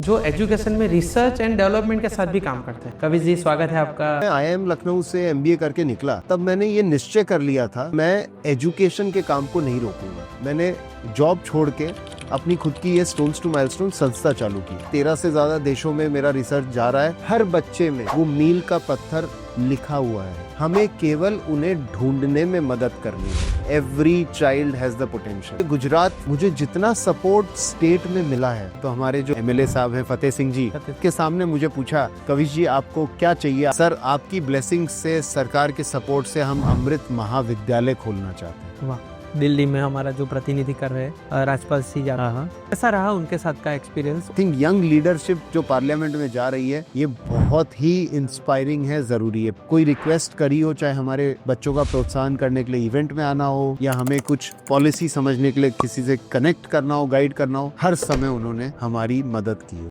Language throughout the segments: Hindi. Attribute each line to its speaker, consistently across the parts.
Speaker 1: जो एजुकेशन में रिसर्च एंड डेवलपमेंट के साथ भी काम करते हैं। कविश जी, स्वागत है आपका।
Speaker 2: मैं IIM लखनऊ से MBA करके निकला, तब मैंने ये निश्चय कर लिया था मैं एजुकेशन के काम को नहीं रोकूंगा। मैंने जॉब छोड़ के अपनी खुद की ये स्टोन्स टू माइलस्टोन संस्था चालू की। 13 से ज्यादा देशों में मेरा रिसर्च जा रहा है। हर बच्चे में वो मील का पत्थर लिखा हुआ है, हमें केवल उन्हें ढूंढने में मदद करनी है। Every child has the potential. Gujarat मुझे जितना सपोर्ट स्टेट में मिला है, तो हमारे जो MLA साहब हैं फतेह सिंह जी के सामने मुझे पूछा, कविश जी आपको क्या चाहिए? सर, आपकी ब्लेसिंग से, सरकार के सपोर्ट से हम अमृत महाविद्यालय खोलना चाहते हैं।
Speaker 1: वाह। दिल्ली में हमारा जो प्रतिनिधि कर रहे हैं राजपाल सिंह यादव, कैसा रहा उनके साथ का experience?
Speaker 2: I think young leadership जो पार्लियामेंट में जा रही है, ये बहुत ही इंस्पायरिंग है, जरूरी है। कोई रिक्वेस्ट करी हो, चाहे हमारे बच्चों का प्रोत्साहन करने के लिए इवेंट में आना हो, या हमें कुछ पॉलिसी समझने के लिए किसी से कनेक्ट करना हो, गाइड करना हो, हर समय उन्होंने हमारी मदद की है।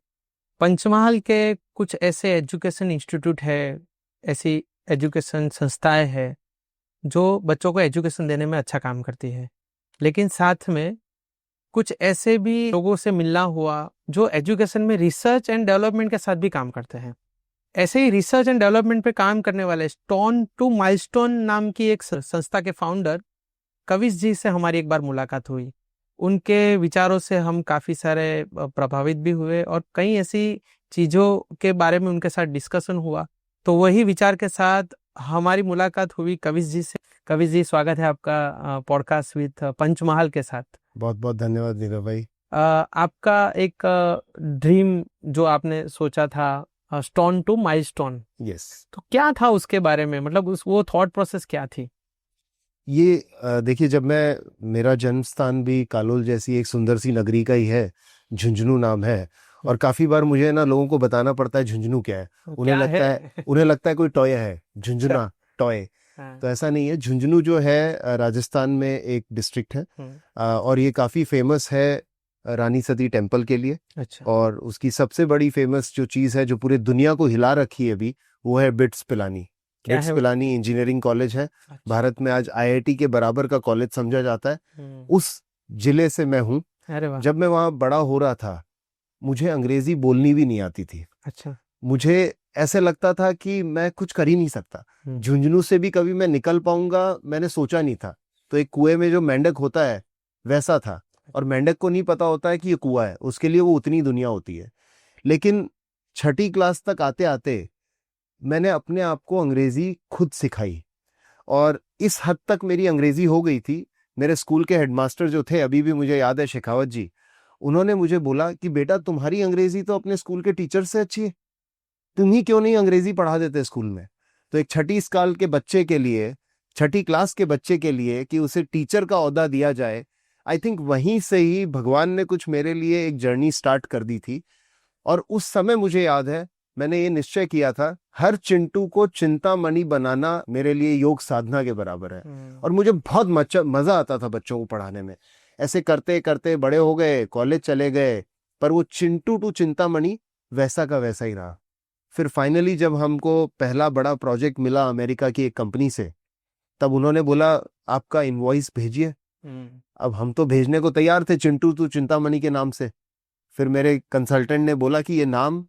Speaker 1: पंचमहल के कुछ ऐसे एजुकेशन इंस्टीट्यूट है, ऐसी एजुकेशन संस्थाएं है जो बच्चों को एजुकेशन देने में अच्छा काम करती है, लेकिन साथ में कुछ ऐसे भी लोगों से मिलना हुआ जो एजुकेशन में रिसर्च एंड डेवलपमेंट के साथ भी काम करते हैं। ऐसे ही रिसर्च एंड डेवलपमेंट पे काम करने वाले स्टोन टू माइलस्टोन नाम की एक संस्था के फाउंडर कविश जी से हमारी एक बार मुलाकात हुई। उनके विचारों से हम काफ़ी सारे प्रभावित भी हुए और कई ऐसी चीज़ों के बारे में उनके साथ डिस्कशन हुआ, तो वही विचार के साथ हमारी मुलाकात हुई कविश जी से। कविश जी, स्वागत है आपका पॉडकास्ट विद पंचमहल के साथ।
Speaker 2: बहुत बहुत धन्यवाद नीरव भाई।
Speaker 1: आपका एक ड्रीम जो आपने सोचा था, स्टोन टू माइलस्टोन,
Speaker 2: यस,
Speaker 1: तो क्या था उसके बारे में, मतलब वो थॉट प्रोसेस क्या थी?
Speaker 2: ये देखिए, जब मेरा जन्म स्थान भी कालोल जैसी एक सुंदर सी नगरी का ही है, झुंझुनू नाम है, और काफी बार मुझे ना लोगों को बताना पड़ता है झुंझुनू क्या है। उन्हें लगता है कोई टॉय है, झुंझुना टॉय। तो ऐसा नहीं है। झुंझुनू जो है राजस्थान में एक डिस्ट्रिक्ट है, और ये काफी फेमस है रानी सती टेम्पल के लिए।
Speaker 1: अच्छा।
Speaker 2: और उसकी सबसे बड़ी फेमस जो चीज है, जो पूरे दुनिया को हिला रखी है अभी, वो है bits Pilani. Bits Pilani engineering college है। अच्छा। भारत में आज IIT के बराबर का कॉलेज समझा जाता है। उस जिले से मैं हूँ। जब मैं वहां बड़ा हो रहा था, मुझे अंग्रेजी बोलनी भी नहीं आती थी।
Speaker 1: अच्छा।
Speaker 2: मुझे ऐसे लगता था कि मैं कुछ कर ही नहीं सकता। झुंझुनू से भी कभी मैं निकल पाऊंगा मैंने सोचा नहीं था। तो एक कुएं में जो मेंढक होता है वैसा था, और मेंढक को नहीं पता होता है कि ये कुआं है, उसके लिए वो उतनी दुनिया होती है। लेकिन 6ठी क्लास तक आते आते मैंने अपने आप को अंग्रेजी खुद सिखाई, और इस हद तक मेरी अंग्रेजी हो गई थी। मेरे स्कूल के हेडमास्टर जो थे, अभी भी मुझे याद है, शेखावत जी, उन्होंने मुझे बोला कि बेटा, तुम्हारी अंग्रेजी तो अपने स्कूल के टीचर से अच्छी है, तुम ही क्यों नहीं अंग्रेजी पढ़ा देते स्कूल में? तो एक 6ठी साल के बच्चे के लिए, 6ठी क्लास के बच्चे के लिए कि उसे टीचर का ओहदा दिया जाए, आई थिंक वहीं से ही भगवान ने कुछ मेरे लिए एक जर्नी स्टार्ट कर दी थी। और उस समय मुझे याद है, मैंने ये निश्चय किया था, हर चिंटू को चिंतामणि बनाना मेरे लिए योग साधना के बराबर है। और मुझे बहुत मजा आता था बच्चों को पढ़ाने में। ऐसे करते करते बड़े हो गए, कॉलेज चले गए, पर वो चिंटू टू चिंतामणि वैसा का वैसा ही रहा। फिर फाइनली जब हमको पहला बड़ा प्रोजेक्ट मिला अमेरिका की एक कंपनी से, तब उन्होंने बोला आपका इनवॉइस भेजिए। अब हम तो भेजने को तैयार थे, चिंटू टू चिंतामणि के नाम से। फिर मेरे कंसल्टेंट ने बोला कि ये नाम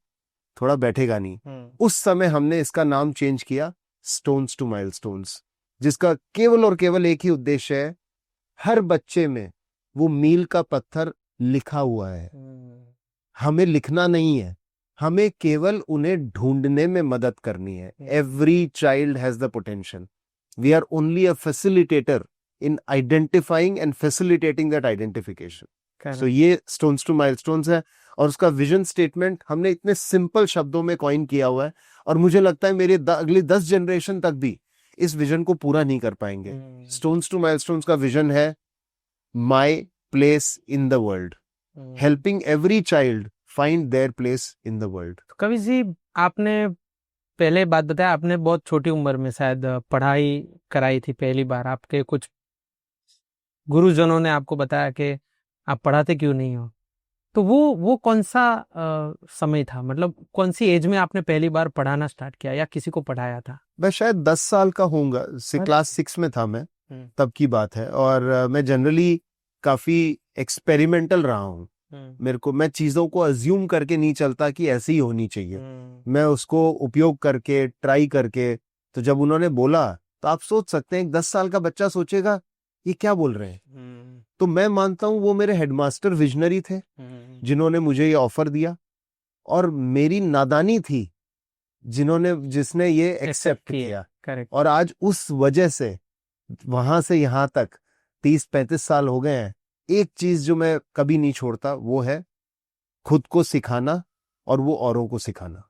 Speaker 2: थोड़ा बैठेगा नहीं। उस समय हमने इसका नाम चेंज किया, स्टोन्स टू माइलस्टोन्स, जिसका केवल और केवल एक ही उद्देश्य है, हर बच्चे में वो मील का पत्थर लिखा हुआ है। हमें लिखना नहीं है, हमें केवल उन्हें ढूंढने में मदद करनी है। Every child has the potential. We are only a facilitator in identifying and facilitating that identification. So ये स्टोन्स टू माइलस्टोन्स है, और उसका विजन स्टेटमेंट हमने इतने सिंपल शब्दों में कॉइन किया हुआ है, और मुझे लगता है मेरे अगली 10 जनरेशन तक भी इस विजन को पूरा नहीं कर पाएंगे। स्टोन्स टू माइलस्टोन्स का विजन है my place in the world, helping every child find their place in the world.
Speaker 1: Kavish ji, आपने पहले बात बताया, आपने बहुत छोटी उम्र में शायद पढ़ाई कराई थी पहली बार। आपके कुछ गुरुजनों ने आपको बताया कि आप पढ़ाते क्यों नहीं हो, तो वो कौन सा समय था, मतलब कौन सी एज में आपने पहली बार पढ़ाना स्टार्ट किया या किसी को पढ़ाया था?
Speaker 2: मैं शायद 10 साल का होऊंगा, क्लास 6 में था मैं, तब की बात है। और मैं जनरली काफी एक्सपेरिमेंटल रहा हूँ। मैं चीजों को अज्यूम करके नहीं चलता कि ऐसी ही होनी चाहिए, मैं उसको उपयोग करके ट्राई करके। तो जब उन्होंने बोला तो आप सोच सकते हैं 10 साल का बच्चा सोचेगा ये क्या बोल रहे हैं। तो मैं मानता हूं वो मेरे हेडमास्टर विजनरी थे जिन्होंने मुझे ये ऑफर दिया, और मेरी नादानी थी जिसने ये एक्सेप्ट किया।
Speaker 1: करेक्ट।
Speaker 2: और आज उस वजह से वहां से यहां तक 30-35 साल हो गए हैं। एक चीज जो मैं कभी नहीं छोड़ता वो है खुद को सिखाना और वो औरों को सिखाना।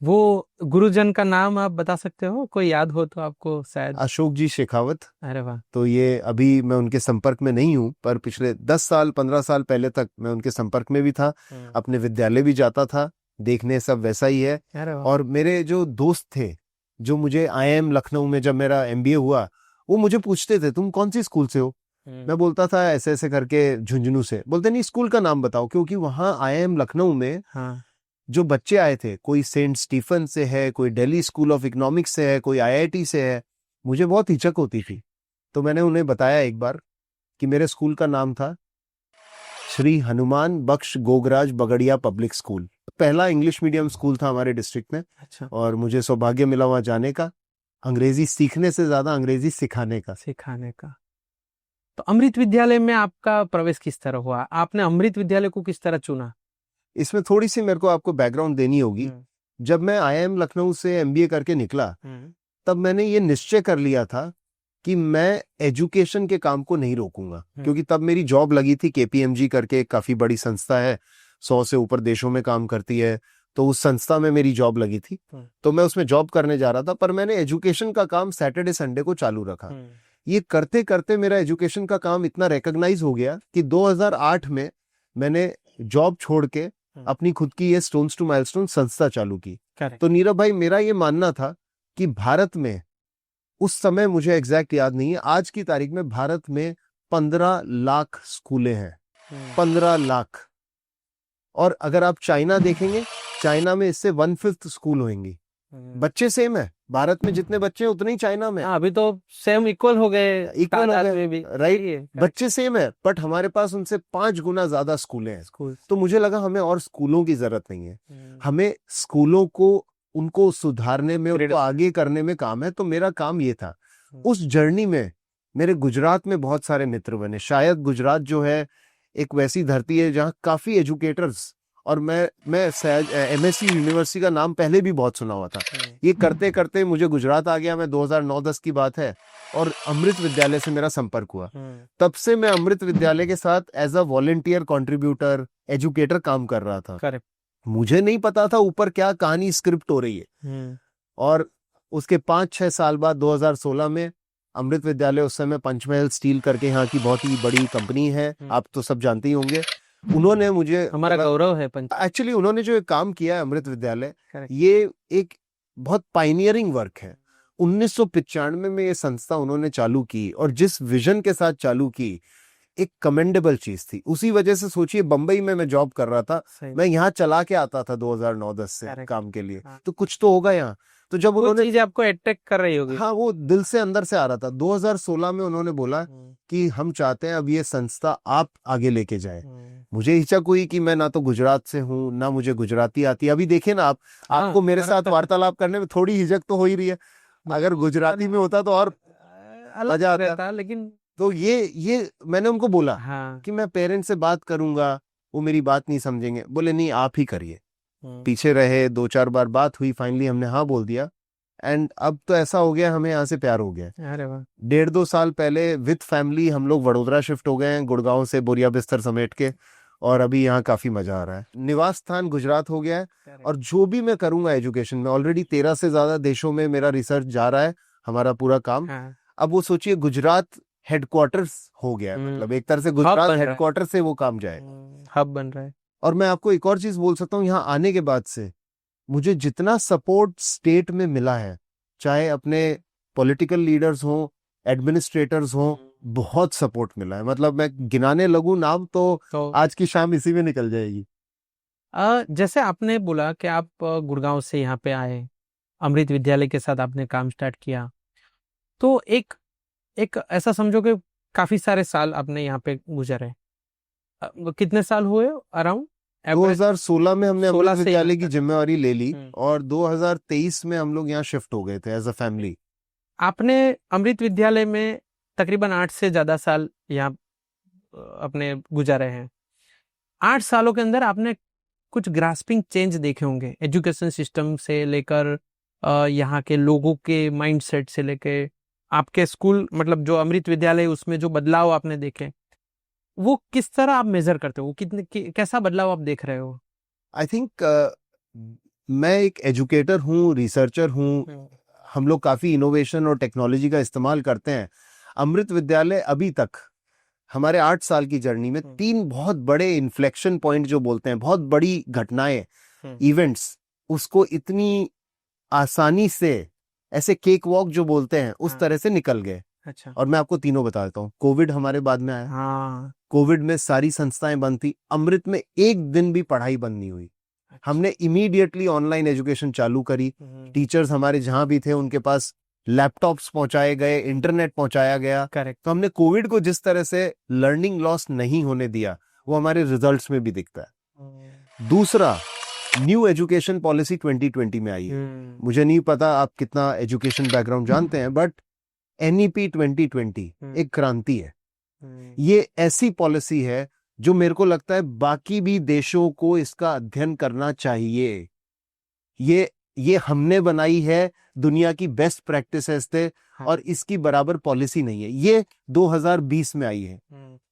Speaker 1: वो गुरुजन का नाम आप बता सकते हो, कोई याद हो तो आपको शायद?
Speaker 2: अशोक जी शेखावत।
Speaker 1: अरे वाह।
Speaker 2: तो ये अभी मैं उनके संपर्क में नहीं हूं, पर पिछले 10 साल 15 साल पहले तक मैं उनके संपर्क में भी था, अपने विद्यालय भी जाता था देखने, सब वैसा ही है।
Speaker 1: अरे वाह।
Speaker 2: और मेरे जो दोस्त थे जो मुझे IIM लखनऊ में जब मेरा MBA हुआ, वो मुझे पूछते थे तुम कौन सी स्कूल से हो। मैं बोलता था ऐसे ऐसे करके झुंझुनू से। बोलते नहीं स्कूल का नाम बताओ, क्योंकि वहां IIM लखनऊ में जो बच्चे आए थे, कोई सेंट स्टीफन से है, कोई दिल्ली स्कूल ऑफ इकोनॉमिक्स से है, कोई IIT से है, मुझे बहुत हिचक होती थी। तो मैंने उन्हें बताया एक बार कि मेरे स्कूल का नाम था श्री हनुमान बख्श गोगराज बगड़िया पब्लिक स्कूल। पहला इंग्लिश मीडियम स्कूल था हमारे डिस्ट्रिक्ट में।
Speaker 1: अच्छा।
Speaker 2: और मुझे सौभाग्य मिला वहां जाने का, अंग्रेजी सीखने से ज्यादा अंग्रेजी सिखाने का।
Speaker 1: तो अमृत विद्यालय में आपका प्रवेश किस तरह हुआ? आपने अमृत विद्यालय को किस तरह चुना?
Speaker 2: इसमें थोड़ी सी मेरे को आपको बैकग्राउंड देनी होगी। जब मैं IIM लखनऊ से MBA करके निकला, तब मैंने ये निश्चय कर लिया था कि मैं एजुकेशन के काम को नहीं रोकूंगा, क्योंकि तब मेरी जॉब लगी थी KPMG करके, काफी बड़ी संस्था है, 100 से ऊपर देशों में काम करती है। तो उस संस्था में मेरी जॉब लगी थी, तो मैं उसमें जॉब करने जा रहा था, पर मैंने एजुकेशन का काम सैटरडे संडे को चालू रखा। ये करते करते मेरा एजुकेशन का काम इतना रिकॉग्नाइज हो गया कि 2008 में मैंने जॉब छोड़ के अपनी खुद की ये स्टोन्स टू माइलस्टोन संस्था चालू की। तो नीरव भाई, मेरा ये मानना था कि भारत में उस समय, मुझे एग्जैक्ट याद नहीं है, आज की तारीख में भारत में 15 लाख स्कूलें हैं। 15 लाख। और अगर आप चाइना देखेंगे, चाइना में इससे 1/5 स्कूल होंगी। बच्चे सेम है, भारत में जितने बच्चे हैं उतने ही चाइना में।
Speaker 1: अभी तो सेम इक्वल हो गए
Speaker 2: राइट, बच्चे सेम है, बट हमारे पास उनसे 5 गुना ज्यादा स्कूलें हैं। तो मुझे लगा हमें और स्कूलों की जरूरत नहीं है, हमें स्कूलों को उनको सुधारने में, उनको आगे करने में काम है। तो मेरा काम ये था। उस जर्नी में मेरे गुजरात में बहुत सारे मित्र बने। शायद गुजरात जो है एक वैसी धरती है जहाँ काफी एजुकेटर्स, और मैं MSc यूनिवर्सिटी का नाम पहले भी बहुत सुना हुआ था। ये करते करते मुझे गुजरात आ गया, मैं 2009-10 की बात है, और अमृत विद्यालय से मेरा संपर्क हुआ। तब से मैं अमृत विद्यालय के साथ as a volunteer contributor educator काम कर रहा था।
Speaker 1: करेक्ट।
Speaker 2: मुझे नहीं पता था ऊपर क्या कहानी स्क्रिप्ट हो रही है। और उसके 5-6 साल बाद 2016 में अमृत विद्यालय, उस समय पंचमहल स्टील करके यहाँ की बहुत ही बड़ी कंपनी है, आप तो सब जानते ही होंगे, उन्होंने मुझे,
Speaker 1: हमारा गौरव है
Speaker 2: एक्चुअली उन्होंने जो काम किया है अमृत विद्यालय, ये एक बहुत पाइनियरिंग वर्क है। 1995 में ये संस्था उन्होंने चालू की, और जिस विजन के साथ चालू की, एक कमेंडेबल चीज थी। उसी वजह से सोचिए, बंबई में मैं जॉब कर रहा था, मैं यहाँ चला के आता था 2009-10 से काम के लिए, तो कुछ तो होगा यहाँ। तो जब उन्होंने
Speaker 1: चीज आपको अट्रैक्ट कर रही होगी।
Speaker 2: हाँ, वो दिल से अंदर से आ रहा था। 2016 में उन्होंने बोला कि हम चाहते हैं अब ये संस्था आप आगे लेके जाए। मुझे हिचक हुई कि मैं ना तो गुजरात से हूँ, ना मुझे गुजराती आती। अभी देखिए ना, आपको मेरे साथ वार्तालाप करने में थोड़ी हिचक तो हो ही रही है, अगर गुजराती में होता तो और मजा आता।
Speaker 1: लेकिन
Speaker 2: तो ये मैंने उनको बोला कि मैं पेरेंट्स से बात करूंगा, वो मेरी बात नहीं समझेंगे। बोले नहीं, आप ही करिए। पीछे रहे, 2-4 बार बात हुई, फाइनली हमने हाँ बोल दिया। एंड अब तो ऐसा हो गया, हमें यहाँ से प्यार हो गया।
Speaker 1: अरे वाह।
Speaker 2: 1.5-2 साल पहले विद फैमिली हम लोग वडोदरा शिफ्ट हो गए हैं, गुड़गांव से बोरिया बिस्तर समेट के, और अभी यहाँ काफी मजा आ रहा है। निवास स्थान गुजरात हो गया है, और जो भी मैं करूंगा एजुकेशन में, ऑलरेडी 13 से ज्यादा देशों में मेरा रिसर्च जा रहा है, हमारा पूरा काम। अब वो सोचिए, गुजरात हेडक्वार्टर्स हो गया है, मतलब एक तरह से गुजरात हेडक्वार्टर से वो काम जाए,
Speaker 1: हब बन रहा है।
Speaker 2: और मैं आपको एक और चीज बोल सकता हूँ, यहाँ आने के बाद से मुझे जितना सपोर्ट स्टेट में मिला है, चाहे अपने पॉलिटिकल लीडर्स हों, एडमिनिस्ट्रेटर्स हों, बहुत सपोर्ट मिला है। मतलब मैं गिनाने लगूं नाम तो आज की शाम इसी में निकल जाएगी।
Speaker 1: जैसे आपने बोला कि आप गुड़गांव से यहाँ पे आए, अमृत विद्यालय के साथ आपने काम स्टार्ट किया, तो एक ऐसा समझो कि काफी सारे साल आपने यहाँ पे गुजरे। कितने साल हुए अराउंड?
Speaker 2: 2016 में हमने
Speaker 1: 16
Speaker 2: अमृत
Speaker 1: से
Speaker 2: विद्यालय
Speaker 1: यहाँ
Speaker 2: की
Speaker 1: तक।
Speaker 2: जिम्मेवारी ले ली
Speaker 1: हम्म।
Speaker 2: और 2023 में हम लोग यहाँ शिफ्ट हो गए थे एज अ फैमिली।
Speaker 1: आपने अमृत विद्यालय में तकरीबन 8 से ज्यादा साल यहाँ अपने गुजारे हैं। 8 सालों के अंदर आपने कुछ ग्रास्पिंग चेंज देखे होंगे, एजुकेशन सिस्टम से लेकर यहाँ के लोगों के माइंडसेट से लेके आपके स्कूल, मतलब जो अमृत विद्यालय, उसमें जो बदलाव आपने देखे, वो किस तरह आप मेजर करते हो? कैसा बदलाव आप देख रहे हो?
Speaker 2: आई थिंक मैं एक एजुकेटर हूँ, रिसर्चर हूँ। हम लोग काफी इनोवेशन और टेक्नोलॉजी का इस्तेमाल करते हैं। अमृत विद्यालय अभी तक हमारे 8 साल की जर्नी में 3 बहुत बड़े इन्फ्लेक्शन पॉइंट जो बोलते हैं, बहुत बड़ी घटनाएं, इवेंट्स, उसको इतनी आसानी से, ऐसे केक वॉक जो बोलते हैं उस तरह से निकल गए।
Speaker 1: अच्छा।
Speaker 2: और मैं आपको तीनों बता देता हूँ। कोविड हमारे बाद में आया।
Speaker 1: हाँ।
Speaker 2: कोविड में सारी संस्थाएं बंद थी। अमृत में एक दिन भी पढ़ाई बंद नहीं हुई। हमने इमीडिएटली ऑनलाइन एजुकेशन चालू करी। टीचर्स हमारे जहां भी थे उनके पास लैपटॉप्स पहुंचाए गए, इंटरनेट पहुंचाया गया।
Speaker 1: करेक्ट।
Speaker 2: तो हमने कोविड को जिस तरह से लर्निंग लॉस नहीं होने दिया, वो हमारे रिजल्ट्स में भी दिखता है। दूसरा, न्यू एजुकेशन पॉलिसी 2020 में आई है। मुझे नहीं पता आप कितना एजुकेशन बैकग्राउंड जानते हैं, बट NEP 2020 एक क्रांति है। ये ऐसी पॉलिसी है जो मेरे को लगता है बाकी भी देशों को इसका अध्ययन करना चाहिए। ये हमने बनाई है, दुनिया की बेस्ट प्रैक्टिसेस थे। हाँ। और इसकी बराबर पॉलिसी नहीं है। ये 2020 में आई है।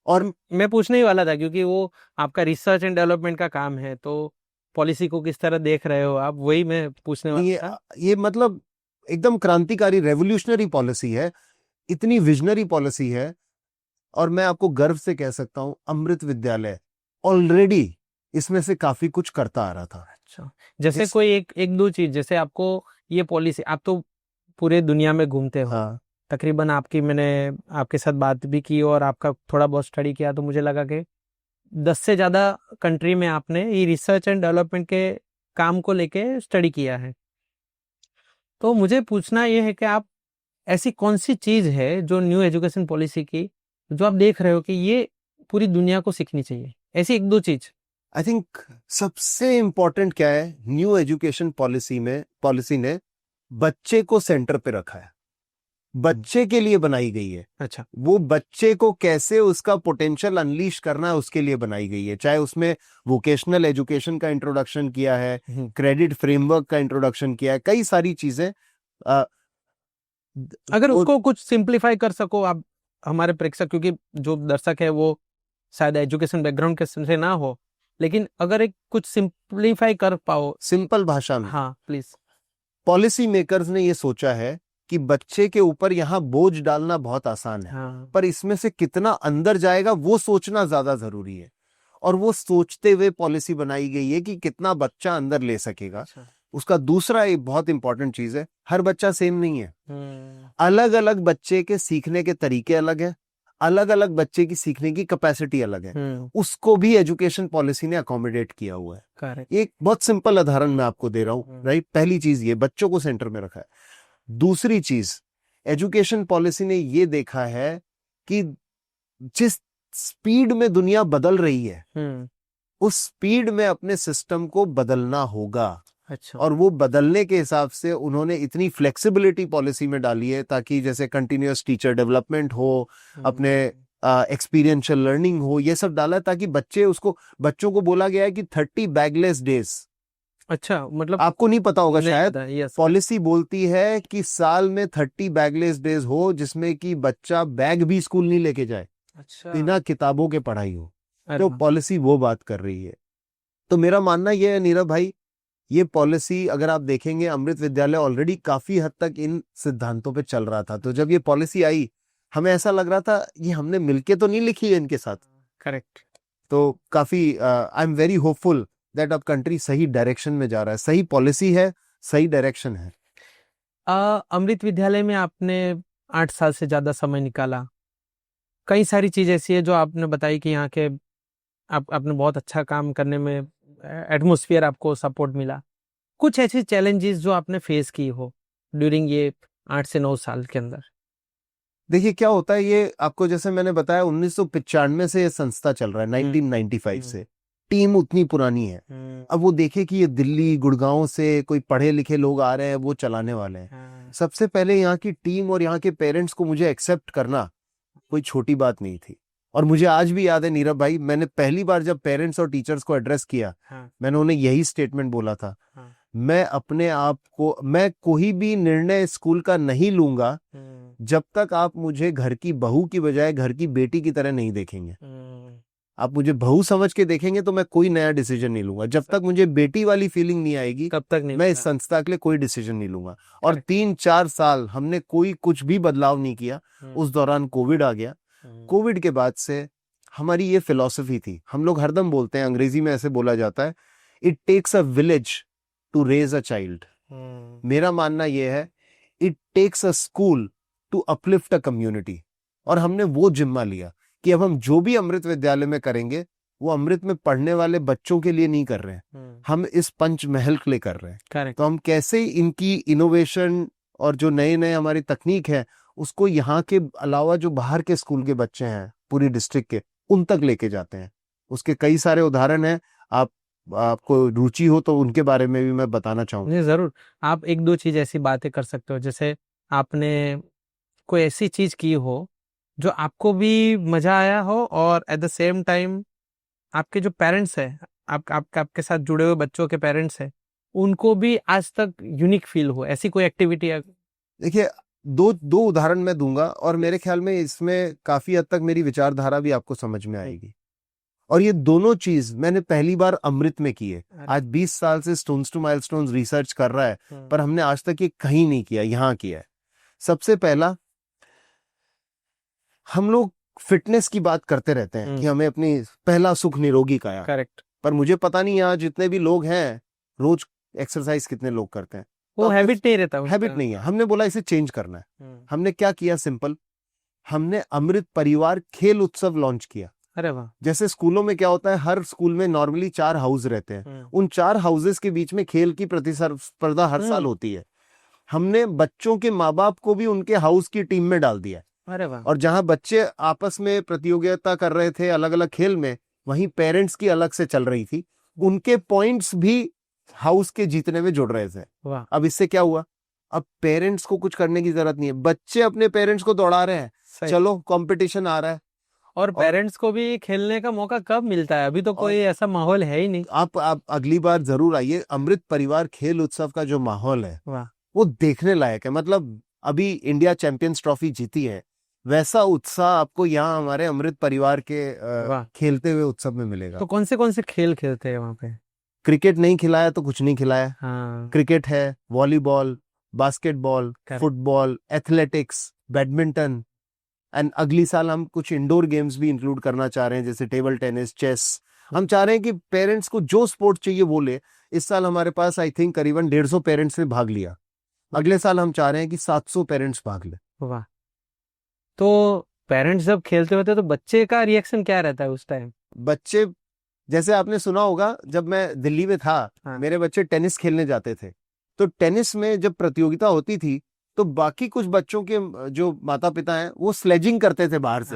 Speaker 2: और
Speaker 1: मैं पूछने ही वाला था, क्योंकि वो आपका रिसर्च एंड डेवलपमेंट का काम है, तो पॉलिसी को किस तरह देख रहे हो आप, वही मैं पूछने वाला था।
Speaker 2: ये मतलब एकदम क्रांतिकारी, रेवोल्यूशनरी पॉलिसी है, इतनी विजनरी पॉलिसी है। और मैं आपको गर्व से कह सकता हूं, अमृत विद्यालय ऑलरेडी इसमें से काफी कुछ करता आ रहा था।
Speaker 1: अच्छा, जैसे कोई एक दो चीज, जैसे आपको ये पॉलिसी, आप तो पूरे दुनिया में घूमते हो। हाँ। तकरीबन मैंने आपके साथ बात भी की और आपका थोड़ा बहुत स्टडी किया, तो मुझे लगा कि 10 से ज्यादा कंट्री में आपने ये रिसर्च एंड डेवलपमेंट के काम को लेके स्टडी किया है। तो मुझे पूछना ये है कि आप, ऐसी कौन सी चीज है जो न्यू एजुकेशन पॉलिसी की, जो आप देख रहे हो कि ये पूरी दुनिया को सीखनी चाहिए, ऐसी एक दो चीज?
Speaker 2: आई थिंक सबसे इंपॉर्टेंट क्या है, न्यू एजुकेशन पॉलिसी ने बच्चे को सेंटर पे रखा है। बच्चे के लिए बनाई गई है।
Speaker 1: अच्छा।
Speaker 2: वो बच्चे को कैसे उसका पोटेंशियल अनलीश करना है उसके लिए बनाई गई है। चाहे उसमें वोकेशनल एजुकेशन का इंट्रोडक्शन किया है, क्रेडिट फ्रेमवर्क का इंट्रोडक्शन किया है, कई सारी चीजें।
Speaker 1: अगर उसको कुछ सिंप्लीफाई कर सको आप, हमारे प्रेक्षक, क्योंकि जो दर्शक है वो शायद एजुकेशन बैकग्राउंड के से ना हो, लेकिन अगर एक कुछ सिंप्लीफाई कर पाओ
Speaker 2: सिंपल भाषा में।
Speaker 1: हाँ प्लीज।
Speaker 2: पॉलिसी मेकर्स ने ये सोचा है कि बच्चे के ऊपर यहाँ बोझ डालना बहुत आसान है। हाँ। पर इसमें से कितना अंदर जाएगा वो सोचना ज्यादा जरूरी है। और वो सोचते हुए पॉलिसी बनाई गई है कि कितना बच्चा अंदर ले सकेगा। अच्छा। उसका दूसरा एक बहुत इंपॉर्टेंट चीज है, हर बच्चा सेम नहीं है। अलग अलग बच्चे के सीखने के तरीके अलग है, अलग अलग बच्चे की सीखने की कैपेसिटी अलग है। उसको भी एजुकेशन पॉलिसी ने अकोमोडेट किया हुआ है। करेक्ट। एक बहुत सिंपल उदाहरण मैं आपको दे रहा हूँ। राइट, पहली चीज ये बच्चों को सेंटर में रखा है। दूसरी चीज, एजुकेशन पॉलिसी ने ये देखा है कि जिस स्पीड में दुनिया बदल रही है, उस स्पीड में अपने सिस्टम को बदलना होगा। अच्छा। और वो बदलने के हिसाब से उन्होंने इतनी फ्लेक्सिबिलिटी पॉलिसी में डाली है, ताकि जैसे कंटिन्यूअस टीचर डेवलपमेंट हो, अपने एक्सपीरियंशियल लर्निंग हो, ये सब डाला है ताकि बच्चों को बोला गया है कि 30 बैगलेस डेज। अच्छा, मतलब आपको नहीं पता होगा शायद, पॉलिसी बोलती है कि साल में 30 बैगलेस डेज हो जिसमें कि बच्चा बैग भी स्कूल नहीं लेके जाए। अच्छा। बिना किताबों के पढ़ाई हो। तो पॉलिसी वो बात कर रही है। तो मेरा मानना यह है नीरव भाई, ये पॉलिसी अगर आप देखेंगे, अमृत विद्यालय ऑलरेडी काफी हद तक इन सिद्धांतों पे चल रहा था। तो जब ये पॉलिसी आई, हमें ऐसा लग रहा था ये हमने मिलके तो नहीं लिखी है इनके साथ। करेक्ट। तो काफी I am very hopeful that अब कंट्री सही डायरेक्शन में जा रहा है। सही पॉलिसी है, सही डायरेक्शन है।
Speaker 1: अमृत विद्यालय में आपने 8 साल से ज्यादा समय निकाला, कई सारी चीज ऐसी है जो आपने बताई कि यहाँ के आपने बहुत अच्छा काम करने में, एटमॉस्फेयर आपको सपोर्ट मिला। कुछ ऐसी चैलेंजेस जो आपने फेस की हो ड्यूरिंग ये 8 से 9 साल के अंदर?
Speaker 2: देखिए क्या होता है, ये आपको जैसे मैंने बताया 1995 से ये संस्था चल रहा है, 1995 से टीम उतनी पुरानी है। अब वो देखे कि ये दिल्ली गुड़गांव से कोई पढ़े लिखे लोग आ रहे हैं, वो चलाने वाले हैं। सबसे पहले यहाँ की टीम और यहाँ के पेरेंट्स को मुझे एक्सेप्ट करना कोई छोटी बात नहीं थी। और मुझे आज भी याद है नीरव भाई, मैंने पहली बार जब पेरेंट्स और टीचर्स को एड्रेस किया, मैंने उन्हें यही स्टेटमेंट बोला था, मैं अपने आप को, मैं कोई भी निर्णय स्कूल का नहीं लूंगा जब तक आप मुझे घर की बहू की बजाय घर की बेटी की तरह नहीं देखेंगे। आप मुझे बहू समझ के देखेंगे तो मैं कोई नया डिसीजन नहीं लूंगा। जब तक मुझे बेटी वाली फीलिंग नहीं आएगी
Speaker 1: तब तक नहीं,
Speaker 2: मैं इस संस्था के लिए कोई डिसीजन नहीं लूंगा। और 3-4 साल हमने कोई कुछ भी बदलाव नहीं किया। उस दौरान कोविड आ गया। कोविड के बाद से हमारी ये फिलॉसफी थी, हम लोग हरदम बोलते हैं, अंग्रेजी में ऐसे बोला जाता है, it takes a village to raise a child. मेरा मानना यह है, it takes a school to uplift a community. और हमने वो जिम्मा लिया कि अब हम जो भी अमृत विद्यालय में करेंगे वो अमृत में पढ़ने वाले बच्चों के लिए नहीं कर रहे हैं, हम इस पंचमहल के लिए कर रहे हैं।
Speaker 1: Correct.
Speaker 2: तो हम कैसे इनकी इनोवेशन और जो नए नए हमारी तकनीक है उसको यहाँ के अलावा जो बाहर के स्कूल के बच्चे हैं पूरी डिस्ट्रिक्ट के, उन तक लेके जाते हैं। उसके कई सारे उदाहरण हैं, आपको रुचि हो तो उनके बारे में भी मैं बताना चाहूंगा।
Speaker 1: जी जरूर, आप एक दो चीज ऐसी बातें कर सकते हो, जैसे आपने कोई ऐसी चीज की हो जो आपको भी मजा आया हो और एट द सेम टाइम आपके जो पेरेंट्स है, आपके साथ जुड़े हुए बच्चों के पेरेंट्स है, उनको भी आज तक यूनिक फील हो, ऐसी कोई एक्टिविटी है?
Speaker 2: देखिए, दो उदाहरण मैं दूंगा और मेरे ख्याल में इसमें काफी हद तक मेरी विचारधारा भी आपको समझ में आएगी। और ये दोनों चीज मैंने पहली बार अमृत में की है। आज 20 साल से स्टोन्स टू माइलस्टोन्स रिसर्च कर रहा है, पर हमने आज तक ये कहीं नहीं किया, यहाँ किया है। सबसे पहला, हम लोग फिटनेस की बात करते रहते हैं कि हमें अपनी पहला सुख निरोगी काया।
Speaker 1: करेक्ट।
Speaker 2: पर मुझे पता नहीं यहाँ जितने भी लोग हैं रोज एक्सरसाइज कितने लोग करते हैं,
Speaker 1: वो हैबिट नहीं रहता,
Speaker 2: हैबिट नहीं है। हमने बोला इसे चेंज करना है। हमने क्या किया, सिंपल, हमने अमृत परिवार खेल उत्सव लॉन्च किया।
Speaker 1: अरे वाह।
Speaker 2: जैसे स्कूलों में क्या होता है, हर स्कूल में नॉर्मली 4 हाउस रहते हैं, उन 4 हाउसेस के बीच में खेल की प्रतिस्पर्धा हर साल होती है। हमने बच्चों के माँ बाप को भी उनके हाउस की टीम में डाल दिया।
Speaker 1: अरे वाह।
Speaker 2: और जहां बच्चे आपस में प्रतियोगिता कर रहे थे अलग अलग खेल में, वहीं पेरेंट्स की अलग से चल रही थी, उनके पॉइंट्स भी हाउस के जीतने में जुड़ रहे थे।
Speaker 1: वाह।
Speaker 2: अब इससे क्या हुआ, अब पेरेंट्स को कुछ करने की जरूरत नहीं है, बच्चे अपने पेरेंट्स को दौड़ा रहे हैं, चलो कंपटीशन आ रहा है।
Speaker 1: और पेरेंट्स को भी खेलने का मौका कब मिलता है? अभी तो कोई ऐसा माहौल है ही नहीं।
Speaker 2: आप अगली बार जरूर आइए, अमृत परिवार खेल उत्सव का जो माहौल है
Speaker 1: वाह,
Speaker 2: वो देखने लायक है। मतलब अभी इंडिया चैंपियंस ट्रॉफी जीती है, वैसा उत्साह आपको यहाँ हमारे अमृत परिवार के खेलते हुए उत्सव में मिलेगा।
Speaker 1: तो कौन से खेल खेलते हैं वहाँ पे?
Speaker 2: क्रिकेट नहीं खिलाया तो कुछ नहीं खिलाया।
Speaker 1: हाँ।
Speaker 2: क्रिकेट है, volleyball, basketball, football, athletics, badminton, and अगली साल हम कुछ इंडोर गेम्स भी इंक्लूड करना चाह रहे हैं, जैसे टेबल टेनिस, चेस। हम चाह रहे हैं कि पेरेंट्स को जो स्पोर्ट चाहिए वो ले। इस साल हमारे पास आई थिंक करीबन 150 पेरेंट्स ने भाग लिया। अगले साल हम चाह रहे हैं कि 700 पेरेंट्स भाग ले।
Speaker 1: वाह। तो पेरेंट्स जब खेलते होते तो बच्चे का रिएक्शन क्या रहता है उस टाइम?
Speaker 2: बच्चे, जैसे आपने सुना होगा, जब मैं दिल्ली में था, मेरे बच्चे टेनिस खेलने जाते थे, तो टेनिस में जब प्रतियोगिता होती थी तो बाकी कुछ बच्चों के जो माता पिता हैं वो स्लेजिंग करते थे बाहर से।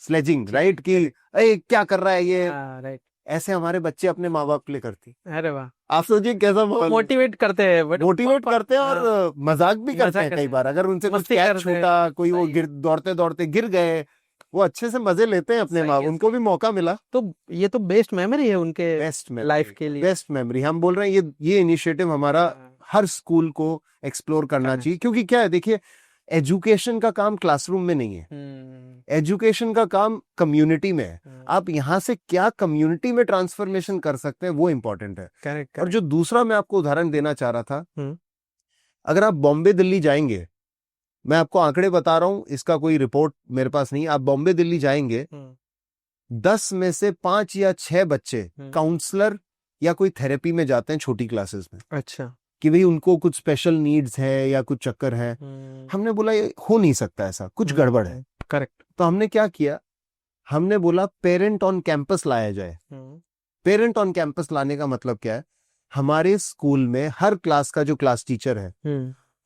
Speaker 2: स्लेजिंग, राइट, कि अरे क्या कर रहा है ये, राइट। ऐसे हमारे बच्चे अपने माँ बाप के लिए करती।
Speaker 1: अरे वाह।
Speaker 2: आप सोचिए कैसा
Speaker 1: मोटिवेट करते हैं,
Speaker 2: मोटिवेट करते हैं और मजाक भी करते हैं। कई बार अगर उनसे कुछ कैच छूटा, कोई वो दौड़ते दौड़ते गिर गए, वो अच्छे से मजे लेते हैं अपने माँ, उनको भी मौका मिला।
Speaker 1: तो ये तो बेस्ट मेमोरी है उनके लाइफ के लिए,
Speaker 2: बेस्ट मेमोरी। हम बोल रहे हैं ये इनिशिएटिव हमारा हर स्कूल को एक्सप्लोर करना चाहिए, क्योंकि क्या है, देखिए, एजुकेशन का काम क्लासरूम में नहीं है, एजुकेशन का काम कम्युनिटी में है। आप यहाँ से क्या कम्युनिटी में ट्रांसफॉर्मेशन कर सकते हैं वो इंपॉर्टेंट है।
Speaker 1: करेक्ट।
Speaker 2: और जो दूसरा मैं आपको उदाहरण देना चाह रहा था, अगर आप बॉम्बे दिल्ली जाएंगे, मैं आपको आंकड़े बता रहा हूं, इसका कोई रिपोर्ट मेरे पास नहीं, आप बॉम्बे दिल्ली जाएंगे, 10 में से 5 या 6 बच्चे काउंसलर या कोई थेरेपी में जाते हैं छोटी क्लासेस में।
Speaker 1: अच्छा।
Speaker 2: कि भाई उनको कुछ स्पेशल नीड्स है या कुछ चक्कर है। हमने बोला ये हो नहीं सकता, ऐसा कुछ गड़बड़ है।
Speaker 1: करेक्ट।
Speaker 2: तो हमने क्या किया, हमने बोला पेरेंट ऑन कैंपस लाया जाए। पेरेंट ऑन कैंपस लाने का मतलब क्या है, हमारे स्कूल में हर क्लास का जो क्लास टीचर है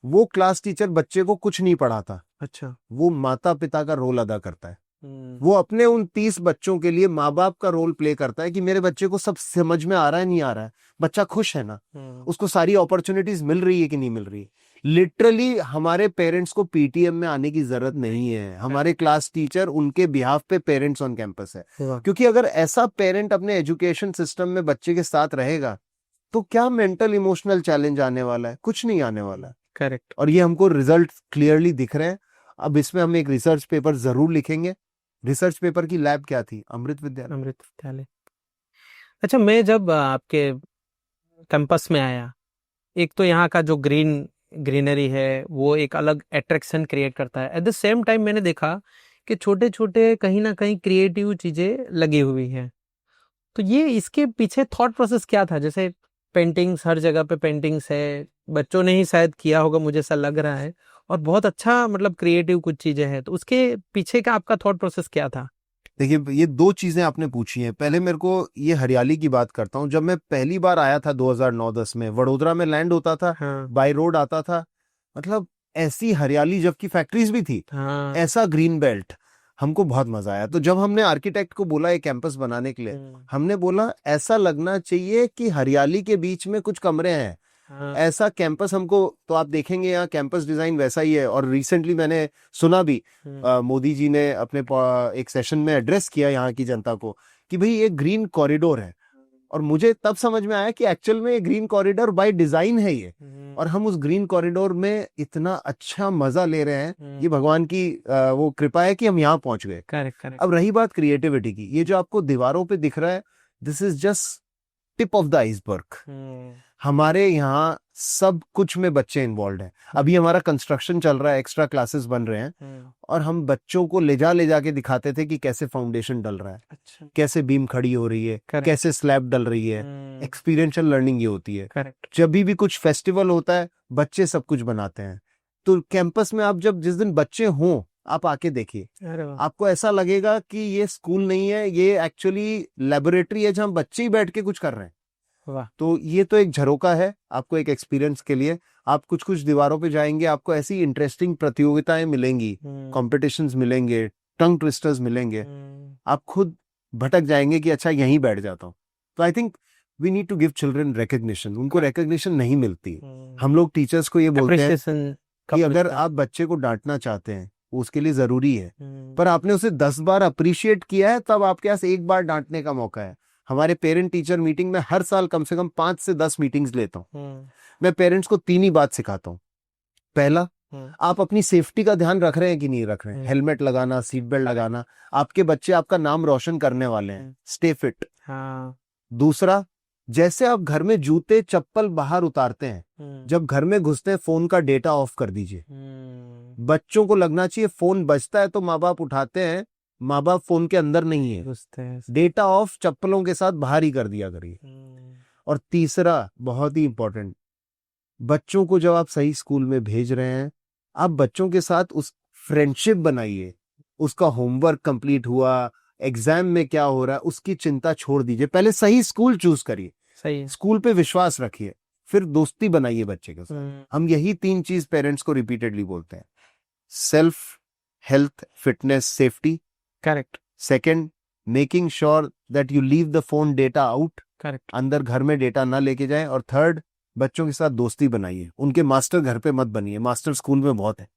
Speaker 2: वो क्लास टीचर बच्चे को कुछ नहीं पढ़ाता,
Speaker 1: अच्छा।
Speaker 2: वो माता पिता का रोल अदा करता है।
Speaker 1: हम्म,
Speaker 2: वो अपने उन 30 बच्चों के लिए माँ बाप का रोल प्ले करता है कि मेरे बच्चे को सब समझ में आ रहा है नहीं आ रहा है, बच्चा खुश है ना, उसको सारी अपॉर्चुनिटीज मिल रही है कि नहीं मिल रही है। लिटरली हमारे पेरेंट्स को पीटीएम में आने की जरूरत नहीं है, हमारे क्लास टीचर उनके बिहाफ पे पेरेंट्स ऑन कैंपस है।
Speaker 1: वाह,
Speaker 2: क्योंकि अगर ऐसा पेरेंट अपने एजुकेशन सिस्टम में बच्चे के साथ रहेगा तो क्या मेंटल इमोशनल चैलेंज आने वाला है, कुछ नहीं आने वाला है।
Speaker 1: करेक्ट।
Speaker 2: और ये हमको रिजल्ट क्लियरली दिख रहे हैं। अब इसमें हम एक रिसर्च पेपर जरूर लिखेंगे। रिसर्च पेपर की लैब क्या थी? अमृत विद्यालय।
Speaker 1: अमृत विद्यालय। अच्छा, मैं जब आपके कैंपस में आया, एक तो यहाँ का जो ग्रीनरी है वो एक अलग अट्रैक्शन क्रिएट करता है। एट द सेम टाइम मैंने देखा कि छोटे छोटे कहीं ना कहीं क्रिएटिव चीजें लगी हुई हैं। तो ये इसके पीछे थॉट प्रोसेस क्या था? जैसे पेंटिंग्स, हर जगह पे पेंटिंग्स है, बच्चों ने ही शायद किया होगा, मुझे ऐसा लग रहा है, और बहुत अच्छा मतलब क्रिएटिव कुछ चीजें हैं। तो उसके पीछे का आपका थॉट प्रोसेस क्या था?
Speaker 2: देखिए, ये दो चीजें आपने पूछी हैं। पहले मेरे को ये हरियाली की बात करता हूँ। जब मैं पहली बार आया था 2009-10 में, वडोदरा में लैंड होता था,
Speaker 1: हाँ,
Speaker 2: बाय रोड आता था, मतलब ऐसी हरियाली, जबकि फैक्ट्रीज भी थी,
Speaker 1: हाँ,
Speaker 2: ऐसा ग्रीन बेल्ट, हमको बहुत मजा आया। तो जब हमने आर्किटेक्ट को बोला एक कैंपस बनाने के लिए, हमने बोला ऐसा लगना चाहिए कि हरियाली के बीच में कुछ कमरे हैं,
Speaker 1: हाँ,
Speaker 2: ऐसा कैंपस हमको। तो आप देखेंगे यहाँ कैंपस डिजाइन वैसा ही है। और रिसेंटली मैंने सुना भी, मोदी जी ने अपने एक सेशन में एड्रेस किया यहाँ की जनता को कि भाई ये ग्रीन कॉरिडोर है। और मुझे तब समझ में आया कि एक्चुअल में ये ग्रीन कॉरिडोर बाय डिजाइन है ये, और हम उस ग्रीन कॉरिडोर में इतना अच्छा मजा ले रहे हैं। ये भगवान की वो कृपा है कि हम यहाँ पहुंच गए।
Speaker 1: Correct, correct.
Speaker 2: अब रही बात क्रिएटिविटी की, ये जो आपको दीवारों पे दिख रहा है, this is just tip of the iceberg. हमारे यहाँ सब कुछ में बच्चे इन्वॉल्व हैं। अभी हमारा कंस्ट्रक्शन चल रहा है, एक्स्ट्रा क्लासेस बन रहे हैं, और हम बच्चों को ले जाके दिखाते थे कि कैसे फाउंडेशन डल रहा है,
Speaker 1: अच्छा,
Speaker 2: कैसे बीम खड़ी हो रही है,
Speaker 1: Correct.
Speaker 2: कैसे स्लैब डल रही है। एक्सपीरियंशियल लर्निंग ये होती है।
Speaker 1: करेक्ट।
Speaker 2: जब भी कुछ फेस्टिवल होता है, बच्चे सब कुछ बनाते हैं। तो कैंपस में आप जब जिस दिन बच्चे हों, आप आके देखिए,
Speaker 1: अरे वाह,
Speaker 2: आपको ऐसा लगेगा कि ये स्कूल नहीं है, ये एक्चुअली लेबोरेटरी है जहां बच्चे ही बैठ के कुछ कर रहे हैं।
Speaker 1: वाह,
Speaker 2: तो ये तो एक झरोका है आपको एक एक्सपीरियंस के लिए। आप कुछ कुछ दीवारों पे जाएंगे, आपको ऐसी इंटरेस्टिंग प्रतियोगिताएं मिलेंगी, कॉम्पिटिशन्स मिलेंगे, टंग ट्विस्टर्स मिलेंगे, आप खुद भटक जाएंगे कि अच्छा यहीं बैठ जाता हूँ। तो I think we need to give children recognition. उनको रिकग्निशन नहीं मिलती। हम लोग टीचर्स को ये बोलते हैं
Speaker 1: Appreciation
Speaker 2: कि
Speaker 1: का
Speaker 2: अगर
Speaker 1: मिलता है।
Speaker 2: आप बच्चे को डांटना चाहते हैं, वो उसके लिए जरूरी है, पर आपने उसे 10 बार अप्रिशिएट किया है, तब आपके पास एक बार डांटने का मौका है। हमारे पेरेंट टीचर मीटिंग में हर साल कम से कम 5 से 10 मीटिंग्स लेता हूँ। मैं पेरेंट्स को 3 ही बात सिखाता हूँ। पहला, आप अपनी सेफ्टी का ध्यान रख रहे हैं कि नहीं रख रहे हैं। हेलमेट लगाना, सीट बेल्ट लगाना, आपके बच्चे आपका नाम रोशन करने वाले हैं। Stay fit.
Speaker 1: हाँ,
Speaker 2: दूसरा, जैसे आप घर में जूते चप्पल बाहर उतारते हैं, जब घर में घुसते हैं फोन का डेटा ऑफ कर दीजिए। बच्चों को लगना चाहिए फोन बजता है तो माँ बाप उठाते हैं, माँ बाप फोन के अंदर नहीं है।
Speaker 1: घुसते हैं।
Speaker 2: डेटा ऑफ चप्पलों के साथ बाहर ही कर दिया करिए। और तीसरा, बहुत ही इंपॉर्टेंट, बच्चों को जब आप सही स्कूल में भेज रहे हैं, आप बच्चों के साथ उस फ्रेंडशिप बनाइए। उसका होमवर्क कंप्लीट हुआ, एग्जाम में क्या हो रहा है, उसकी चिंता छोड़ दीजिए। पहले सही स्कूल चूज करिए,
Speaker 1: सही है।
Speaker 2: स्कूल पे विश्वास रखिए, फिर दोस्ती बनाइए बच्चे के साथ। हम यही 3 चीज पेरेंट्स को रिपीटेडली बोलते हैं। Self, health, fitness, safety.
Speaker 1: Correct,
Speaker 2: second, making sure that you leave the phone data out,
Speaker 1: correct.
Speaker 2: अंदर घर में डेटा ना लेके जाएं। और थर्ड, बच्चों के साथ दोस्ती बनाइए, उनके मास्टर घर पे मत बनिए, मास्टर स्कूल में बहुत है।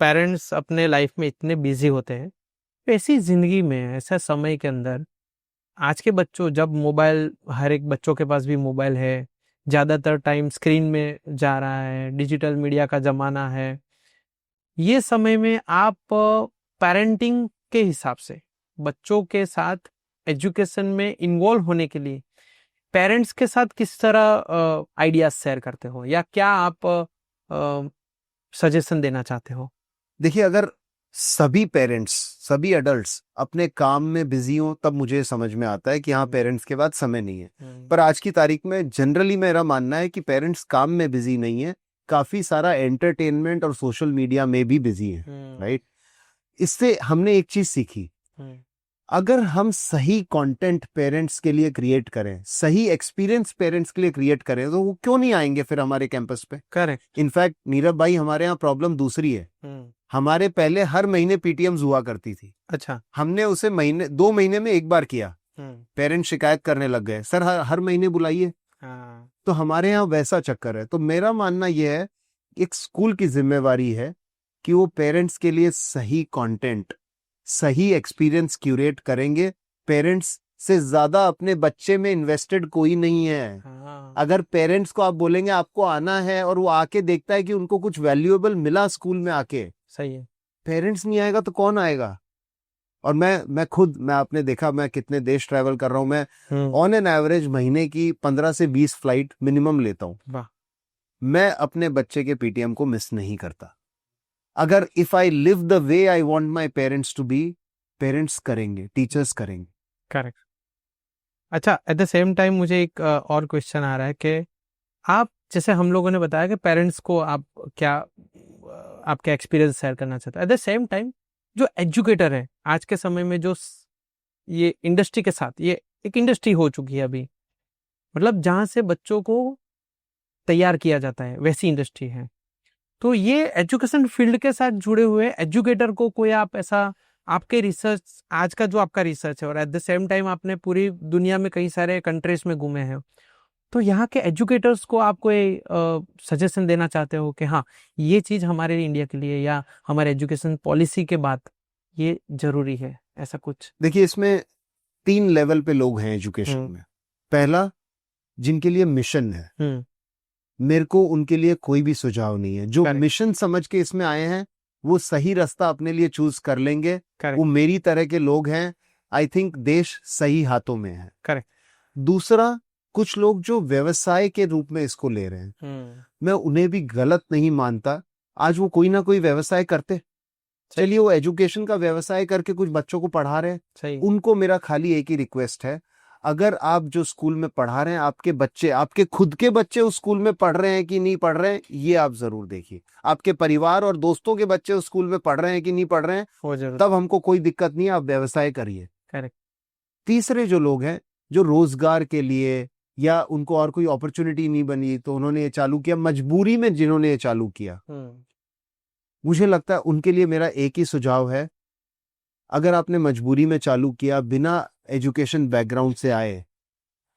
Speaker 1: पेरेंट्स अपने लाइफ में इतने बिजी होते हैं, ऐसी जिंदगी में, ऐसे समय के अंदर आज के बच्चों, जब मोबाइल, हर एक बच्चों के पास भी मोबाइल है, ज़्यादातर टाइम स्क्रीन में जा रहा है, डिजिटल मीडिया का ज़माना है, ये समय में आप पेरेंटिंग के हिसाब से बच्चों के साथ एजुकेशन में इन्वॉल्व होने के लिए पेरेंट्स के साथ किस तरह आइडियाज शेयर करते हो, या क्या आप सजेशन देना चाहते हो?
Speaker 2: देखिए, अगर सभी पेरेंट्स, सभी एडल्ट्स अपने काम में बिजी हो, तब मुझे समझ में आता है कि हाँ, पेरेंट्स के पास समय नहीं है। पर आज की तारीख में जनरली मेरा मानना है कि पेरेंट्स काम में बिजी नहीं है, काफी सारा एंटरटेनमेंट और सोशल मीडिया में भी बिजी है। राइट? इससे हमने एक चीज सीखी, अगर हम सही कंटेंट पेरेंट्स के लिए क्रिएट करें, सही एक्सपीरियंस पेरेंट्स के लिए क्रिएट करें, तो वो क्यों नहीं आएंगे फिर हमारे कैंपस पे?
Speaker 1: करेक्ट।
Speaker 2: इनफैक्ट नीरव भाई, हमारे यहाँ प्रॉब्लम दूसरी है। हमारे पहले हर महीने पीटीएम्स हुआ करती थी।
Speaker 1: अच्छा।
Speaker 2: हमने उसे 2 महीने में एक बार किया। पेरेंट्स शिकायत करने लग गए, सर हर महीने बुलाइए।
Speaker 1: हाँ।
Speaker 2: तो हमारे यहाँ वैसा चक्कर है। तो मेरा मानना यह है, एक स्कूल की जिम्मेवारी है कि वो पेरेंट्स के लिए सही कंटेंट, सही एक्सपीरियंस क्यूरेट करेंगे। पेरेंट्स से ज्यादा अपने बच्चे में इन्वेस्टेड कोई नहीं है।
Speaker 1: हाँ।
Speaker 2: अगर पेरेंट्स को आप बोलेंगे आपको आना है, और वो आके देखता है कि उनको कुछ वैल्यूएबल मिला स्कूल में आके,
Speaker 1: सही है।
Speaker 2: पेरेंट्स नहीं आएगा तो कौन आएगा? और मैं खुद, मैं आपने देखा मैं कितने देश ट्रैवल कर रहा हूं। मैं ऑन एन एवरेज महीने की 15 से 20 फ्लाइट मिनिमम लेता हूं।
Speaker 1: वाह।
Speaker 2: मैं अपने बच्चे के पीटीएम को मिस नहीं करता। अगर if I live the way I want my parents to be, parents करेंगे, टीचर्स करेंगे।
Speaker 1: करेक्ट। अच्छा, एट द सेम टाइम मुझे एक और क्वेश्चन आ रहा है कि आप, जैसे हम लोगों ने बताया कि पेरेंट्स को आप क्या आपके एक्सपीरियंस शेयर करना चाहते हैं, एट द सेम टाइम जो एजुकेटर है आज के समय में, जो ये इंडस्ट्री के साथ, ये एक इंडस्ट्री हो चुकी है अभी, मतलब जहाँ से बच्चों को तैयार किया जाता है, वैसी इंडस्ट्री है। तो ये एजुकेशन फील्ड के साथ जुड़े हुए एजुकेटर को कोई आप ऐसा, आपके रिसर्च, आज का जो आपका रिसर्च है, और एट द सेम टाइम आपने पूरी दुनिया में कई सारे कंट्रीज में घूमे हैं, तो यहाँ के एजुकेटर्स को आप कोई सजेशन देना चाहते हो कि हाँ, ये चीज़ हमारे इंडिया के लिए या हमारे एजुकेशन पॉलिसी के बाद ये जरूरी है, ऐसा कुछ?
Speaker 2: देखिए, इसमें 3 लेवल पे लोग हैं एजुकेशन में। पहला, जिनके लिए मिशन है। मेरे को उनके लिए कोई भी सुझाव नहीं है। जो मिशन समझ के इसमें आए हैं, वो सही रास्ता अपने लिए चूज कर लेंगे। वो मेरी तरह के लोग हैं। आई थिंक देश सही हाथों में है।
Speaker 1: करेक्ट।
Speaker 2: दूसरा, कुछ लोग जो व्यवसाय के रूप में इसको ले रहे हैं, मैं उन्हें भी गलत नहीं मानता। आज वो कोई ना कोई व्यवसाय करते, चलिए वो एजुकेशन का व्यवसाय करके कुछ बच्चों को पढ़ा रहे हैं। उनको मेरा खाली एक ही रिक्वेस्ट है, अगर आप जो स्कूल में पढ़ा रहे हैं, आपके बच्चे, आपके खुद के बच्चे उस स्कूल में पढ़ रहे हैं कि नहीं पढ़ रहे हैं, ये आप जरूर देखिए। आपके परिवार और दोस्तों के बच्चे उस स्कूल में पढ़ रहे हैं कि नहीं पढ़ रहे हैं, तब हमको कोई दिक्कत नहीं है, आप व्यवसाय करिए।
Speaker 1: करेक्ट।
Speaker 2: तीसरे जो लोग हैं, जो रोजगार के लिए या उनको और कोई अपॉर्चुनिटी नहीं बनी तो उन्होंने ये चालू किया, मजबूरी में जिन्होंने ये चालू किया, मुझे लगता है उनके लिए मेरा एक ही सुझाव है, अगर आपने मजबूरी में चालू किया, बिना एजुकेशन बैकग्राउंड से आए,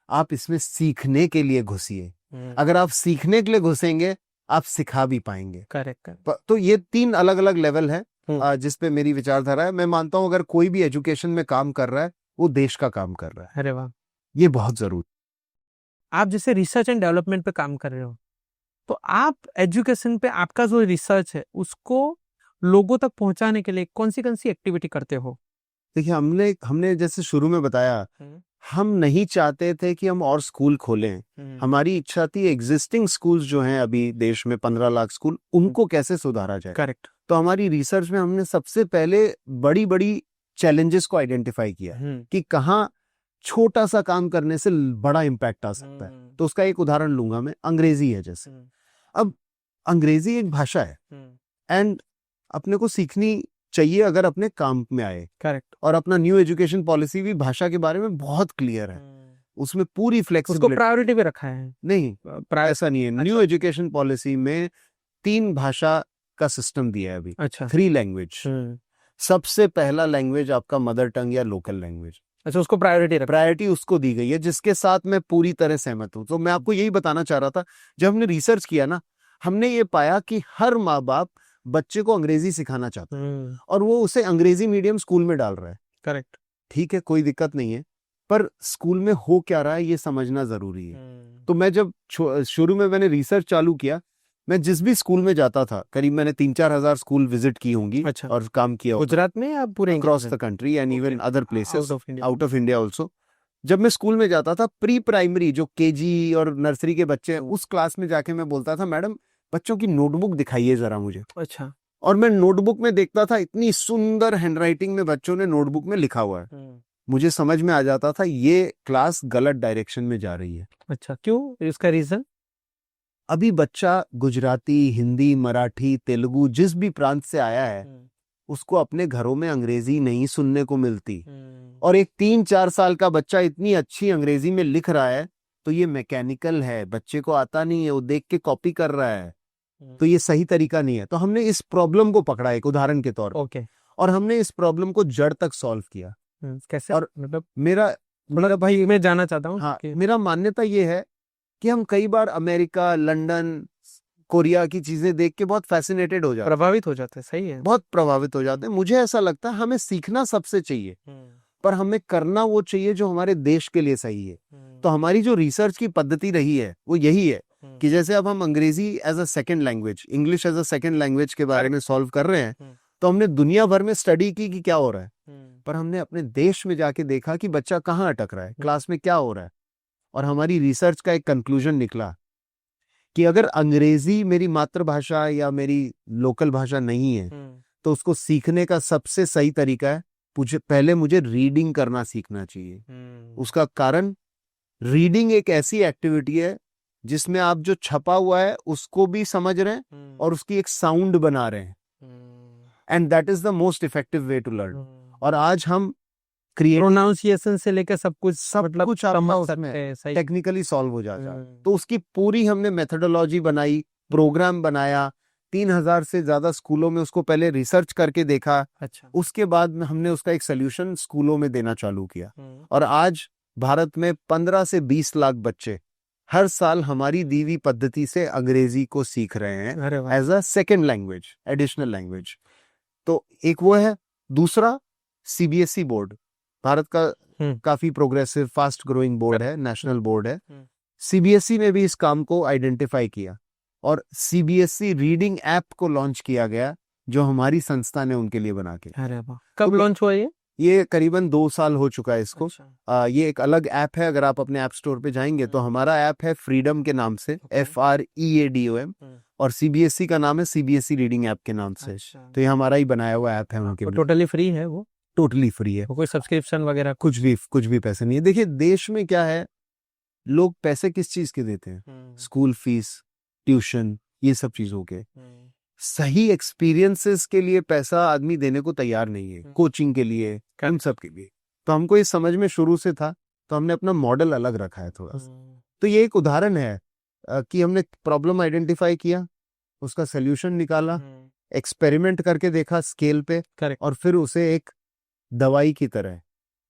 Speaker 2: आप इसमें सीखने के लिए घुसिए। अगर आप सीखने के लिए घुसेंगे, आप सिखा भी पाएंगे।
Speaker 1: करेक्ट।
Speaker 2: तो ये 3 अलग अलग लेवल है जिसपे मेरी विचारधारा है। मैं मानता हूं अगर कोई भी एजुकेशन में काम कर रहा है, वो देश का काम कर रहा है।
Speaker 1: अरे वाह,
Speaker 2: ये बहुत जरूरी।
Speaker 1: आप जैसे रिसर्च एंड डेवलपमेंट पे काम कर रहे हो, तो आप एजुकेशन पे आपका जो रिसर्च है उसको लोगों तक पहुंचाने के लिए कौन सी एक्टिविटी करते हो?
Speaker 2: देखिए, हमने जैसे शुरू में बताया, हम नहीं चाहते थे कि हम और स्कूल खोलें। हमारी इच्छा थी एग्जिस्टिंग स्कूल्स जो हैं अभी देश में 15 लाख स्कूल, उनको कैसे सुधारा जाए।
Speaker 1: करेक्ट।
Speaker 2: तो हमारी रिसर्च में हमने सबसे पहले बड़ी बड़ी चैलेंजेस को आइडेंटिफाई किया कि कहाँ छोटा सा काम करने से बड़ा इम्पैक्ट आ सकता है। तो उसका एक उदाहरण लूंगा मैं, अंग्रेजी है जैसे। अब अंग्रेजी एक भाषा है एंड अपने को सीखनी चाहिए अगर अपने काम में आए।
Speaker 1: करेक्ट।
Speaker 2: और अपना न्यू एजुकेशन पॉलिसी भी भाषा के बारे में बहुत क्लियर है, उसमें पूरी फ्लेक्सिबिलिटी,
Speaker 1: उसको प्रायोरिटी पे रखा है।
Speaker 2: नहीं, ऐसा नहीं है। न्यू एजुकेशन पॉलिसी में 3 भाषा का सिस्टम दिया है अभी।
Speaker 1: अच्छा।
Speaker 2: 3 लैंग्वेज। सबसे पहला लैंग्वेज आपका मदर टंग या लोकल लैंग्वेज।
Speaker 1: अच्छा, उसको प्रायोरिटी
Speaker 2: उसको दी गई है, जिसके साथ मैं पूरी तरह सहमत हूं। तो मैं आपको यही बताना चाह रहा था, जब हमने रिसर्च किया ना, हमने ये पाया कि हर माँ बाप बच्चे को अंग्रेजी सिखाना चाहता है और वो उसे अंग्रेजी मीडियम स्कूल में डाल रहा है।
Speaker 1: करेक्ट।
Speaker 2: ठीक है, कोई दिक्कत नहीं है, पर स्कूल में हो क्या रहा है ये समझना जरूरी है। तो मैं जब शुरू में मैंने रिसर्च चालू किया, मैं जिस भी स्कूल में जाता था, करीब मैंने 3-4 हजार स्कूल विजिट की होंगी।
Speaker 1: अच्छा।
Speaker 2: और काम किया
Speaker 1: गुजरात में या पूरे
Speaker 2: across the country and even other places out of India also. जब मैं स्कूल में जाता था, प्री प्राइमरी जो केजी और नर्सरी के बच्चे हैं, उस क्लास में जाके मैं बोलता था, मैडम बच्चों की नोटबुक दिखाइए जरा मुझे।
Speaker 1: अच्छा।
Speaker 2: और मैं नोटबुक में देखता था, इतनी सुंदर हैंडराइटिंग में बच्चों ने नोटबुक में लिखा हुआ है। मुझे समझ में आ जाता था ये क्लास गलत डायरेक्शन में जा रही है।
Speaker 1: अच्छा, क्यों? इसका रीजन?
Speaker 2: अभी बच्चा गुजराती, हिंदी, मराठी, तेलुगु जिस भी प्रांत से आया है, उसको अपने घरों में अंग्रेजी नहीं सुनने को मिलती, और एक 3-4 साल का बच्चा इतनी अच्छी अंग्रेजी में लिख रहा है, तो ये मैकेनिकल है, बच्चे को आता नहीं है, वो देख के कॉपी कर रहा है, तो ये सही तरीका नहीं है। तो हमने इस प्रॉब्लम को पकड़ा एक उदाहरण के तौर पर,
Speaker 1: ओके,
Speaker 2: और हमने इस प्रॉब्लम को जड़ तक सॉल्व किया।
Speaker 1: कैसे?
Speaker 2: और
Speaker 1: मतलब
Speaker 2: मेरा
Speaker 1: भाई मैं जानना चाहता हूँ
Speaker 2: हाँ,
Speaker 1: कि
Speaker 2: मेरा मान्यता ये है कि हम कई बार अमेरिका, लंदन, कोरिया की चीजें देख के बहुत फैसिनेटेड हो जाते हैं,
Speaker 1: प्रभावित हो जाते हैं। सही है।
Speaker 2: बहुत प्रभावित हो जाते हैं। मुझे ऐसा लगता है हमें सीखना सबसे चाहिए, पर हमें करना वो चाहिए जो हमारे देश के लिए सही है। तो हमारी जो रिसर्च की पद्धति रही है वो यही है कि जैसे अब हम Angrezi as a second language, English as a second language के बारे में सॉल्व कर रहे हैं, तो हमने दुनिया भर में स्टडी की कि क्या हो रहा है, पर हमने अपने देश में जाके देखा कि बच्चा कहाँ अटक रहा है, क्लास में क्या हो रहा है। और हमारी रिसर्च का एक कंक्लूजन निकला कि अगर अंग्रेजी मेरी मातृभाषा या मेरी लोकल भाषा नहीं है, तो उसको सीखने का सबसे सही तरीका है पहले मुझे रीडिंग करना सीखना चाहिए। उसका कारण, रीडिंग एक ऐसी एक्टिविटी है जिसमें आप जो छपा हुआ है उसको भी समझ रहे हैं और उसकी एक साउंड बना रहे हैं, and that is the most effective way to learn. और आज हम
Speaker 1: प्रोनाउंसिएशन से लेकर सब कुछ
Speaker 2: मतलब कुछ आपका
Speaker 1: समझ
Speaker 2: उसमें
Speaker 1: सकते हैं। सही।
Speaker 2: टेक्निकली सॉल्व हो जाता है। तो उसकी पूरी हमने मेथोडोलॉजी बनाई, प्रोग्राम बनाया, 3000 से ज्यादा स्कूलों में उसको पहले रिसर्च करके देखा।
Speaker 1: अच्छा।
Speaker 2: उसके बाद में हमने उसका एक सोल्यूशन स्कूलों में देना चालू किया, और आज भारत में 15 से 20 लाख बच्चे हर साल हमारी दी हुई पद्धति से अंग्रेजी को सीख रहे हैं as a second language, additional language. तो एक वो है। दूसरा, सीबीएसई बोर्ड भारत का काफी प्रोग्रेसिव, फास्ट ग्रोइंग बोर्ड है, नेशनल बोर्ड है। सीबीएसई ने भी इस काम को आइडेंटिफाई किया और सीबीएसई रीडिंग ऐप को लॉन्च किया गया, जो हमारी संस्था ने उनके लिए बना के।
Speaker 1: अरे वाह, कब लॉन्च हुआ
Speaker 2: ये करीबन 2 साल हो चुका है इसको।
Speaker 1: अच्छा।
Speaker 2: ये एक अलग ऐप है, अगर आप अपने ऐप स्टोर पे जाएंगे तो हमारा ऐप है फ्रीडम के नाम से, FREADOM, और सीबीएसई का नाम है सीबीएसई रीडिंग ऐप के नाम से।
Speaker 1: अच्छा।
Speaker 2: तो ये हमारा ही बनाया हुआ ऐप है उनके लिए।
Speaker 1: टोटली फ्री है वो?
Speaker 2: टोटली फ्री है,
Speaker 1: कोई सब्सक्रिप्शन वगैरह?
Speaker 2: कुछ भी पैसे नहीं है। देखिए देश में क्या है, लोग पैसे किस चीज के देते हैं? स्कूल फीस, ट्यूशन, ये सब चीजों के। सही एक्सपीरियंसेस के लिए पैसा आदमी देने को तैयार नहीं है, कोचिंग के लिए, इन सब के लिए। तो हमको ये समझ में शुरू से था, तो हमने अपना मॉडल अलग रखा है थोड़ा सा। तो ये एक उदाहरण है कि हमने प्रॉब्लम आइडेंटिफाई किया, उसका सोल्यूशन निकाला, एक्सपेरिमेंट करके देखा स्केल पे, और फिर उसे एक दवाई की तरह,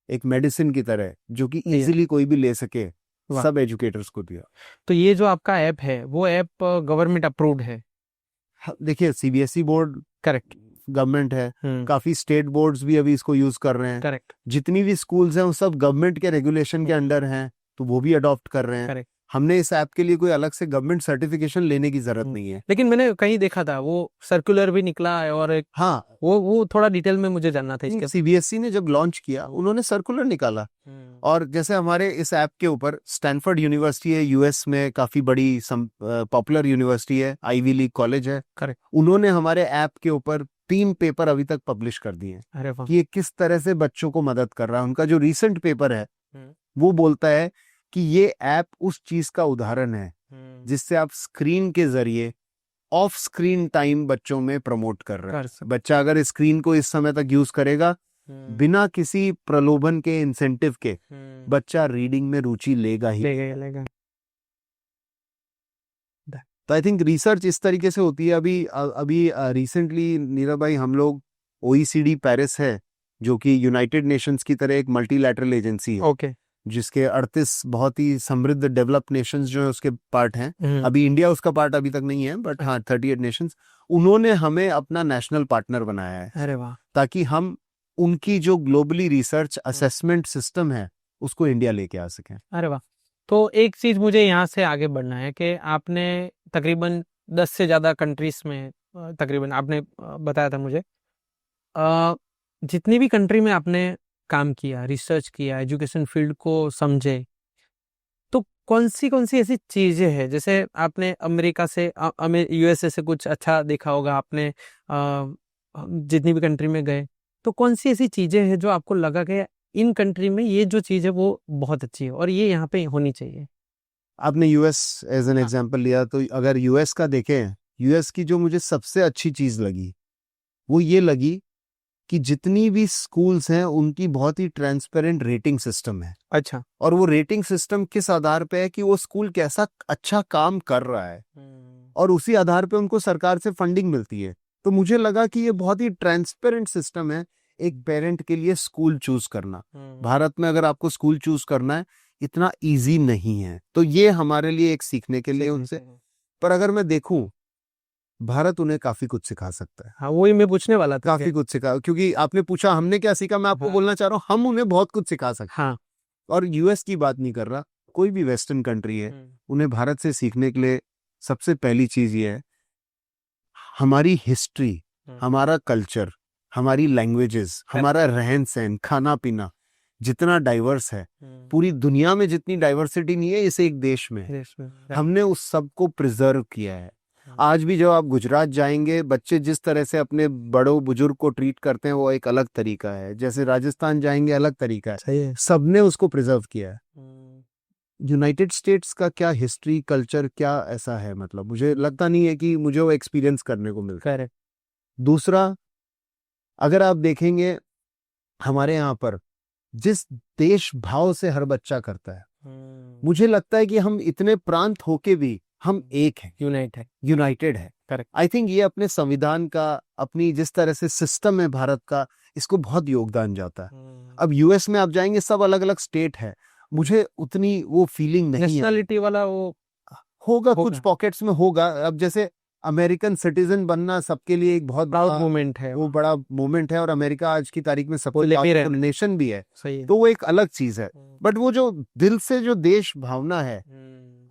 Speaker 2: एक मेडिसिन की तरह, जो कि इजीली कोई भी ले सके, सब एजुकेटर्स को दिया।
Speaker 1: तो ये जो आपका ऐप है वो ऐप गवर्नमेंट अप्रूव्ड है?
Speaker 2: देखिए सीबीएसई बोर्ड
Speaker 1: करेक्ट
Speaker 2: गवर्नमेंट है, काफी स्टेट बोर्ड्स भी अभी इसको यूज कर रहे हैं।
Speaker 1: करेक्ट।
Speaker 2: जितनी भी स्कूल्स हैं वो सब गवर्नमेंट के रेगुलेशन के अंडर हैं, तो वो भी अडॉप्ट कर रहे हैं।
Speaker 1: करेक्ट।
Speaker 2: हमने इस ऐप के लिए कोई अलग से गवर्नमेंट सर्टिफिकेशन लेने की जरूरत नहीं है।
Speaker 1: लेकिन मैंने कहीं देखा था वो सर्कुलर भी निकला है, और एक
Speaker 2: हाँ,
Speaker 1: वो थोड़ा डिटेल में मुझे जानना था इसके।
Speaker 2: सीबीएसई ने जब लॉन्च किया उन्होंने सर्कुलर निकाला, और जैसे हमारे इस ऐप के ऊपर स्टैनफोर्ड यूनिवर्सिटी है, यूएस में काफी बड़ी पॉपुलर यूनिवर्सिटी है, आईवी लीग कॉलेज है।
Speaker 1: करेक्ट।
Speaker 2: उन्होंने हमारे ऐप के ऊपर 3 पेपर अभी तक पब्लिश कर दिए हैं कि ये किस तरह से बच्चों को मदद कर रहा है। उनका जो रीसेंट पेपर है वो बोलता है कि ये ऐप उस चीज का उदाहरण है जिससे आप स्क्रीन के जरिए ऑफ स्क्रीन टाइम बच्चों में प्रमोट कर रहे हैं। बच्चा अगर स्क्रीन को इस समय तक यूज करेगा बिना किसी प्रलोभन के, इंसेंटिव के, बच्चा रीडिंग में रुचि लेगा ही
Speaker 1: लेगा।
Speaker 2: तो आई थिंक रिसर्च इस तरीके से होती है। अभी रिसेंटली नीरव भाई, हम लोग OECD पेरिस है, जो कि यूनाइटेड नेशंस की तरह एक मल्टीलैटरल एजेंसी है,
Speaker 1: ओके,
Speaker 2: जिसके 38 बहुत ही समृद्ध डेवलप्ड नेशंस जो है उसके पार्ट हैं। अभी इंडिया उसका पार्ट अभी तक नहीं है, बट हाँ 38 नेशंस। उन्होंने हमें अपना नेशनल पार्टनर बनाया है।
Speaker 1: अरे वाह।
Speaker 2: ताकि हम उनकी जो ग्लोबली रिसर्च असेसमेंट सिस्टम है उसको इंडिया लेके आ सकें।
Speaker 1: अरे वाह। तो एक चीज मुझे यहाँ से आगे बढ़ना है कि आपने तकरीबन 10 से ज्यादा कंट्रीज में, तकरीबन आपने बताया था मुझे, जितनी भी कंट्री में आपने काम किया, रिसर्च किया, एजुकेशन फील्ड को समझे, तो कौन सी ऐसी चीजें हैं, जैसे आपने अमेरिका से, यूएसए से कुछ अच्छा देखा होगा आपने, जितनी भी कंट्री में गए, तो कौन सी ऐसी चीजें हैं जो आपको लगा कि इन कंट्री में ये जो चीज है वो बहुत अच्छी है और ये यहाँ पे होनी चाहिए?
Speaker 2: आपने यूएस एज एन एग्जांपल लिया, तो अगर यूएस का देखें, यूएस की जो मुझे सबसे अच्छी चीज लगी वो ये लगी कि जितनी भी स्कूल्स हैं उनकी बहुत ही ट्रांसपेरेंट रेटिंग सिस्टम है।
Speaker 1: अच्छा।
Speaker 2: और वो रेटिंग सिस्टम किस आधार पे है कि वो स्कूल कैसा अच्छा काम कर रहा है, और उसी आधार पे उनको सरकार से फंडिंग मिलती है। तो मुझे लगा कि ये बहुत ही ट्रांसपेरेंट सिस्टम है एक पेरेंट के लिए स्कूल चूज करना। भारत में अगर आपको स्कूल चूज करना है इतना इजी नहीं है, तो ये हमारे लिए एक सीखने के लिए उनसे। पर अगर मैं देखूं, भारत उन्हें काफी कुछ सिखा सकता है।
Speaker 1: हाँ, वही मैं पूछने वाला था।
Speaker 2: काफी कुछ सिखा, क्योंकि आपने पूछा हमने क्या सीखा, मैं आपको
Speaker 1: हाँ।
Speaker 2: बोलना चाह रहा हूँ हम उन्हें बहुत कुछ सिखा सकते हैं।
Speaker 1: हाँ।
Speaker 2: और यूएस की बात नहीं कर रहा, कोई भी वेस्टर्न कंट्री है, उन्हें भारत से सीखने के लिए सबसे पहली चीज ये है, हमारी हिस्ट्री, हमारा कल्चर, हमारी लैंग्वेजेस, हमारा रहन सहन, खाना पीना जितना डाइवर्स है, पूरी दुनिया में जितनी डाइवर्सिटी नहीं है इस एक देश में है। हमने उस सब को प्रिजर्व किया है। आज भी जब आप गुजरात जाएंगे, बच्चे जिस तरह से अपने बड़ों बुजुर्ग को ट्रीट करते हैं वो एक अलग तरीका है। जैसे राजस्थान जाएंगे अलग तरीका है।
Speaker 1: सही है।
Speaker 2: सबने उसको प्रिजर्व किया है। यूनाइटेड स्टेट्स का क्या हिस्ट्री कल्चर क्या ऐसा है, मतलब मुझे लगता नहीं है कि मुझे वो एक्सपीरियंस करने को मिलता है। दूसरा, अगर आप देखेंगे हमारे यहाँ पर जिस देश भाव से हर बच्चा करता है, मुझे लगता है कि हम इतने प्रांत होके भी हम एक हैं, यूनाइटेड है।
Speaker 1: करेक्ट।
Speaker 2: आई थिंक ये अपने संविधान का, अपनी जिस तरह से सिस्टम है भारत का, इसको बहुत योगदान जाता है। अब यूएस में आप जाएंगे सब अलग अलग स्टेट है, मुझे उतनी वो फीलिंग नहीं है।
Speaker 1: नेशनलिटी वाला वो
Speaker 2: होगा कुछ पॉकेट्स में होगा। अब जैसे अमेरिकन सिटीजन बनना सबके लिए एक बहुत
Speaker 1: प्राउड मोमेंट है,
Speaker 2: वो बड़ा मोमेंट है, और अमेरिका आज की तारीख में सबसे नेशन भी है।
Speaker 1: सही है।
Speaker 2: तो वो एक अलग चीज है। बट वो जो दिल से जो देश भावना है,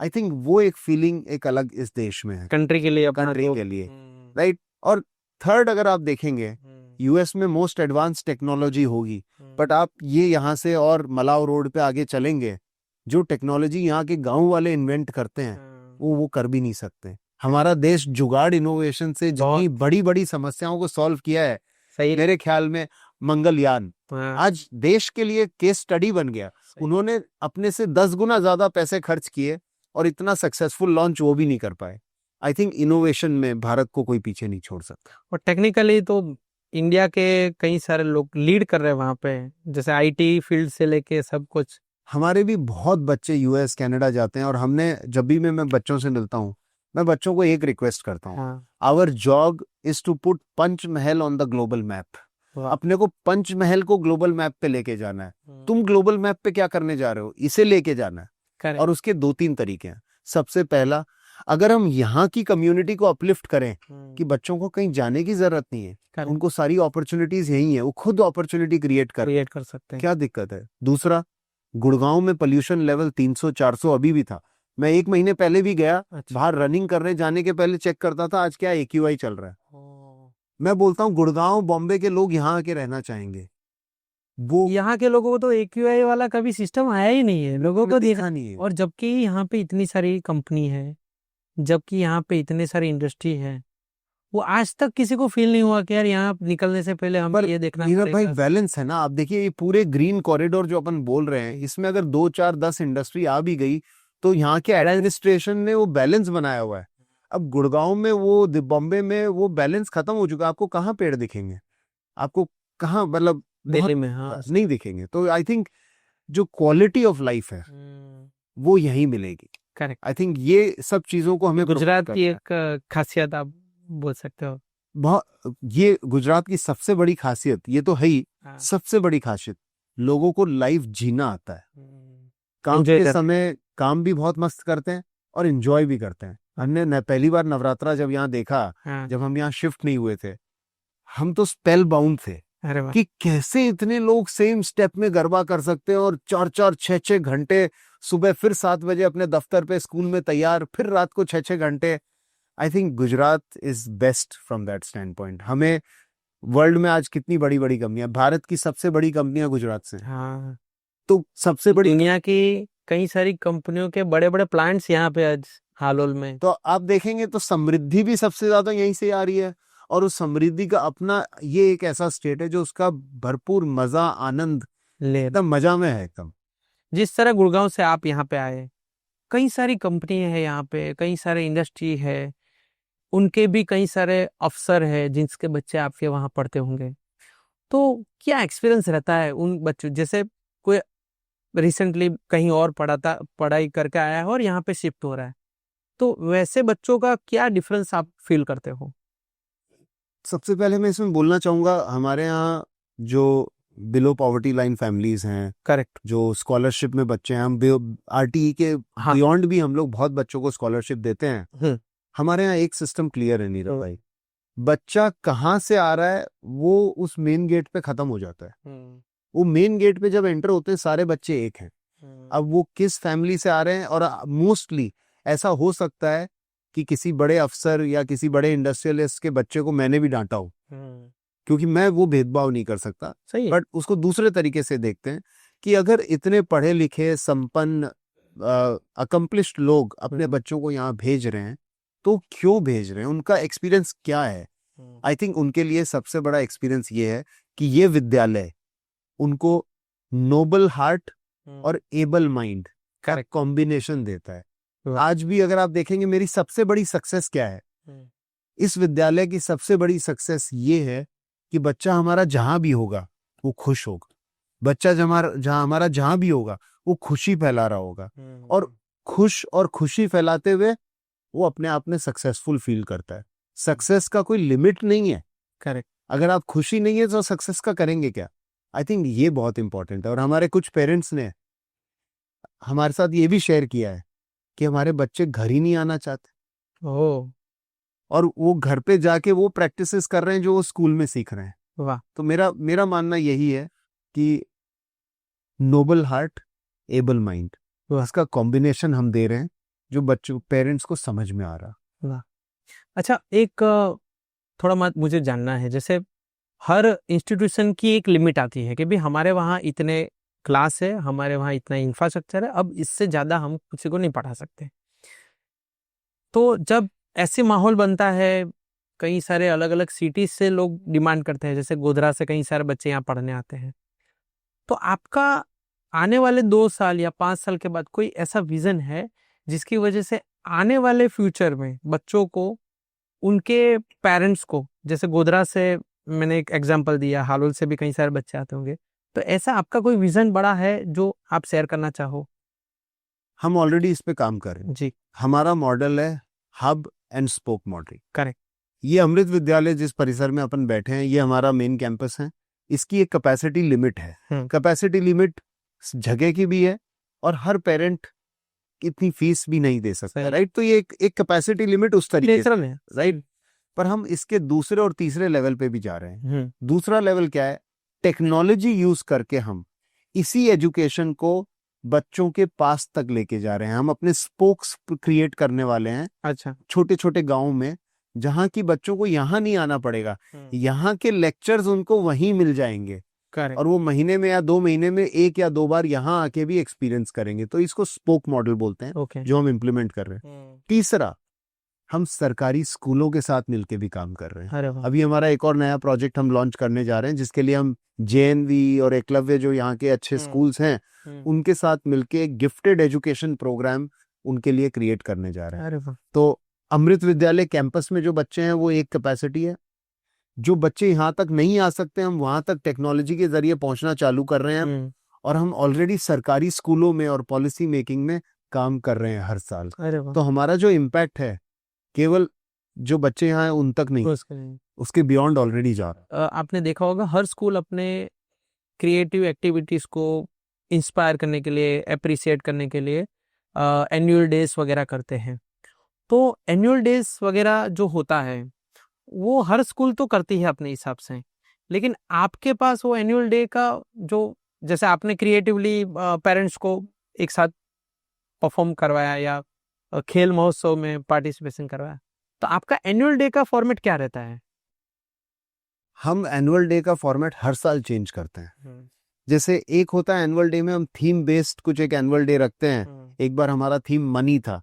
Speaker 2: आई थिंक वो एक फीलिंग एक अलग इस देश में है,
Speaker 1: कंट्री के लिए,
Speaker 2: कंट्री के लिए, राइट। और थर्ड, अगर आप देखेंगे यूएस में मोस्ट एडवांस टेक्नोलॉजी होगी, बट आप ये यहाँ से और मलाव रोड पे आगे चलेंगे, जो टेक्नोलॉजी यहाँ के गांव वाले इन्वेंट करते हैं वो कर भी नहीं सकते। हमारा देश जुगाड़ इनोवेशन से जितनी बड़ी बड़ी समस्याओं को सॉल्व किया है, मेरे ख्याल में मंगलयान आज देश के लिए केस स्टडी बन गया। उन्होंने अपने से 10 गुना ज्यादा पैसे खर्च किए और इतना सक्सेसफुल लॉन्च वो भी नहीं कर पाए। आई थिंक इनोवेशन में भारत को कोई पीछे नहीं छोड़ सकता।
Speaker 1: और टेक्निकली तो इंडिया के कई सारे लोग लीड कर रहे हैं वहां पे, जैसे आईटी फील्ड से लेके सब कुछ।
Speaker 2: हमारे भी बहुत बच्चे यूएस कनाडा जाते हैं, और हमने जब भी मैं बच्चों से मिलता हूँ, मैं बच्चों को एक रिक्वेस्ट करता हूँ, our job is to put Panchmahal on the global map. अपने को पंचमहल को ग्लोबल मैप पे लेके जाना है। तुम ग्लोबल मैप पे क्या करने जा रहे हो, इसे लेके जाना है। और उसके 2-3 तरीके हैं। सबसे पहला, अगर हम यहाँ की कम्युनिटी को अपलिफ्ट करें कि बच्चों को कहीं जाने की जरूरत नहीं है, उनको सारी अपॉर्चुनिटीज यही है, वो खुद अपॉर्चुनिटी क्रिएट कर सकते हैं, क्या दिक्कत है। दूसरा, गुड़गांव में पोल्यूशन लेवल 300-400 अभी भी था। मैं 1 महीने पहले भी गया। अच्छा। बाहर रनिंग करने जाने के पहले चेक करता था आज क्या AQI चल रहा है। मैं बोलता हूँ गुड़गांव बॉम्बे के लोग यहाँ आके रहना चाहेंगे। वो यहाँ के लोगों को तो AQI वाला कभी सिस्टम आया ही नहीं है, लोगों को देखा नहीं है। और जबकि यहाँ पे इतनी सारी कंपनी है, जबकि यहाँ पे इतने सारी इंडस्ट्री है, वो आज तक किसी को फील नहीं हुआ कि यार यहाँ निकलने से पहले हम ये देखना पड़ेगा। भाई बैलेंस है ना। आप देखिए ये पूरे ग्रीन कॉरिडोर जो अपन बोल रहे हैं, इसमें अगर 2, 4, 10 इंडस्ट्री आ भी गई तो यहाँ के एडमिनिस्ट्रेशन ने वो बैलेंस बनाया हुआ है। अब गुड़गांव में वो, बॉम्बे में वो बैलेंस खत्म हो चुका है। आपको कहाँ पेड़ दिखेंगे, आपको कहाँ, मतलब दिल्ली में नहीं दिखेंगे। तो आई थिंक जो क्वालिटी ऑफ लाइफ है वो यहीं मिलेगी। करेक्ट। आई थिंक ये सब चीजों को हमें, गुजरात की एक खासियत आप बोल सकते हो। बहुत, ये गुजरात की सबसे बड़ी खासियत ये तो है ही। सबसे बड़ी खासियत, लोगों को लाइफ जीना आता है। काम के समय काम भी बहुत मस्त करते हैं और एंजॉय भी करते हैं। हमने पहली बार नवरात्रा जब यहाँ देखा, जब हम यहाँ शिफ्ट नहीं हुए थे, हम तो स्पेल बाउंड थे कि कैसे इतने लोग सेम स्टेप में गरबा कर सकते हैं, और 4-4, 6-6 घंटे, सुबह फिर 7 बजे अपने दफ्तर पे स्कूल में तैयार, फिर रात को 6-6 घंटे। I think Gujarat is best from that stand point. हमें वर्ल्ड में आज कितनी बड़ी बड़ी कंपनियां, भारत की सबसे बड़ी कंपनियां गुजरात से। हाँ। तो सबसे बड़ी दुनिया की कई सारी कंपनियों के बड़े बड़े प्लांट्स यहाँ पे आज हालोल में। तो आप देखेंगे तो समृद्धि भी सबसे ज्यादा यहीं से आ रही है, और उस समृद्धि का अपना ये एक ऐसा स्टेट है जो उसका भरपूर मजा आनंद ले, एकदम मजा में है एकदम। जिस तरह गुड़गांव से आप यहाँ पे आए, कई सारी कंपनी है यहाँ पे, कई सारे इंडस्ट्री है, उनके भी कई सारे अफसर है जिनके बच्चे आपके वहां पढ़ते होंगे।
Speaker 1: तो क्या एक्सपीरियंस रहता है उन बच्चों, जैसे कोई रिसेंटली कहीं और पढ़ाई करके आया है और यहाँ पे शिफ्ट हो रहा है, तो वैसे बच्चों का क्या डिफरेंस आप फील करते हो?
Speaker 2: सबसे पहले मैं इसमें बोलना चाहूँगा, हमारे यहाँ जो बिलो पॉवर्टी लाइन फैमिलीज हैं,
Speaker 1: करेक्ट।
Speaker 2: जो स्कॉलरशिप में बच्चे हैं, हम आरटीई के
Speaker 1: हाँ।
Speaker 2: बियॉन्ड भी हम लोग बहुत बच्चों को स्कॉलरशिप देते हैं। हमारे यहाँ एक सिस्टम क्लियर है नीरव भाई, बच्चा कहाँ से आ रहा है वो उस मेन गेट पे खत्म हो जाता है। वो मेन गेट पे जब एंटर होते हैं सारे बच्चे एक हैं। अब वो किस फैमिली से आ रहे हैं, और मोस्टली ऐसा हो सकता है कि किसी बड़े अफसर या किसी बड़े इंडस्ट्रियलिस्ट के बच्चे को मैंने भी डांटा हो, क्योंकि मैं वो भेदभाव नहीं कर सकता।
Speaker 1: सही है।
Speaker 2: बट उसको दूसरे तरीके से देखते हैं कि अगर इतने पढ़े लिखे संपन्न अकम्प्लिश्ड लोग अपने बच्चों को यहाँ भेज रहे हैं तो क्यों भेज रहे हैं, उनका एक्सपीरियंस क्या है। आई थिंक उनके लिए सबसे बड़ा एक्सपीरियंस ये है कि ये विद्यालय उनको नोबल हार्ट और एबल माइंड का कॉम्बिनेशन देता है। आज भी अगर आप देखेंगे मेरी सबसे बड़ी सक्सेस क्या है, इस विद्यालय की सबसे बड़ी सक्सेस ये है कि बच्चा हमारा जहां भी होगा वो खुश होगा। बच्चा हमारा जहां भी होगा वो खुशी फैला रहा होगा, और खुश और खुशी फैलाते हुए वो अपने आप में सक्सेसफुल फील करता है। सक्सेस का कोई लिमिट नहीं है।
Speaker 1: करेक्ट।
Speaker 2: अगर आप खुशी नहीं है तो सक्सेस का करेंगे क्या। आई थिंक ये बहुत इंपॉर्टेंट है। और हमारे कुछ पेरेंट्स ने हमारे साथ ये भी शेयर किया है कि हमारे बच्चे घर ही नहीं आना चाहते। और वो घर पे जाके वो प्रैक्टिसेस कर रहे हैं जो वो स्कूल में सीख रहे हैं।
Speaker 1: वाह।
Speaker 2: तो मेरा मानना यही है कि नोबल हार्ट एबल माइंड, इसका कॉम्बिनेशन हम दे रहे हैं जो बच्चों पेरेंट्स को समझ में आ रहा।
Speaker 1: वाह। अच्छा, एक थोड़ा मुझे जानना है, जैसे हर इंस्टीट्यूशन की एक लिमिट आती है कि भी हमारे वहाँ इतने क्लास है, हमारे वहाँ इतना इंफ्रास्ट्रक्चर है, अब इससे ज़्यादा हम किसी को नहीं पढ़ा सकते। तो जब ऐसे माहौल बनता है, कई सारे अलग अलग सिटीज से लोग डिमांड करते हैं, जैसे गोधरा से कई सारे बच्चे यहाँ पढ़ने आते हैं, तो आपका आने वाले 2 साल या 5 साल के बाद कोई ऐसा विजन है जिसकी वजह से आने वाले फ्यूचर में बच्चों को, उनके पेरेंट्स को, जैसे गोधरा से मैंने एक एग्जांपल दिया, हालोल से भी कई सारे बच्चे आते होंगे, तो ऐसा आपका कोई विजन बड़ा है जो आप शेयर करना चाहो?
Speaker 2: हम ऑलरेडी इस पे काम कर रहे हैं
Speaker 1: जी।
Speaker 2: हमारा मॉडल है hub and spoke model.
Speaker 1: Correct.
Speaker 2: ये अमृत विद्यालय जिस परिसर में अपन बैठे हैं, ये हमारा मेन कैंपस है। इसकी एक कैपेसिटी लिमिट है। कैपेसिटी लिमिट जगह की भी है, और हर पेरेंट इतनी फीस भी नहीं दे सकता, राइट। तो ये एक कैपेसिटी लिमिट उस तरीके से है, राइट। पर हम इसके दूसरे और तीसरे लेवल पे भी जा रहे हैं। दूसरा लेवल क्या है, टेक्नोलॉजी यूज करके हम इसी एजुकेशन को बच्चों के पास तक लेके जा रहे हैं। हम अपने स्पोक्स क्रिएट करने वाले हैं।
Speaker 1: अच्छा। छोटे
Speaker 2: छोटे गाँव में, जहाँ की बच्चों को यहाँ नहीं आना पड़ेगा, यहाँ के लेक्चर्स उनको वहीं मिल जाएंगे।
Speaker 1: Correct.
Speaker 2: और वो महीने में या 2 महीने में 1 या 2 बार यहाँ आके भी एक्सपीरियंस करेंगे। तो इसको स्पोक मॉडल बोलते हैं।
Speaker 1: Okay.
Speaker 2: जो हम इम्प्लीमेंट कर रहे हैं। तीसरा, हम सरकारी स्कूलों के साथ मिलके भी काम कर रहे हैं। अभी हमारा एक और नया प्रोजेक्ट हम लॉन्च करने जा रहे हैं, जिसके लिए हम जेएनवी और एकलव्य जो यहाँ के अच्छे स्कूल्स हैं उनके साथ मिलके एक गिफ्टेड एजुकेशन प्रोग्राम उनके लिए क्रिएट करने जा रहे हैं। तो अमृत विद्यालय कैंपस में जो बच्चे हैं वो एक कैपेसिटी है। जो बच्चे यहाँ तक नहीं आ सकते, हम वहां तक टेक्नोलॉजी के जरिए पहुंचना चालू कर रहे हैं। और हम ऑलरेडी सरकारी स्कूलों में और पॉलिसी मेकिंग में काम कर रहे हैं हर साल। तो हमारा जो इम्पैक्ट है केवल जो बच्चे यहाँ हैं उन तक नहीं, उसके बियॉन्ड ऑलरेडी जा रहा है।
Speaker 1: आपने देखा होगा हर स्कूल अपने क्रिएटिव एक्टिविटीज को इंस्पायर करने के लिए, अप्रिशिएट करने के लिए एनुअल डेज वगैरह करते हैं। तो एनुअल डेज वगैरह जो होता है वो हर स्कूल तो करती है अपने हिसाब से, लेकिन आपके पास वो एनुअल डे का जो, जैसे आपने क्रिएटिवली पेरेंट्स को एक साथ परफॉर्म करवाया या खेल महोत्सव में पार्टिसिपेशन करवाया, तो आपका एनुअल डे का फॉर्मेट क्या रहता है?
Speaker 2: हम एनुअल डे का फॉर्मेट हर साल चेंज करते हैं। जैसे एक होता है एनुअल डे में हम थीम बेस्ड कुछ एक एनुअल डे रखते हैं। एक बार हमारा थीम मनी था,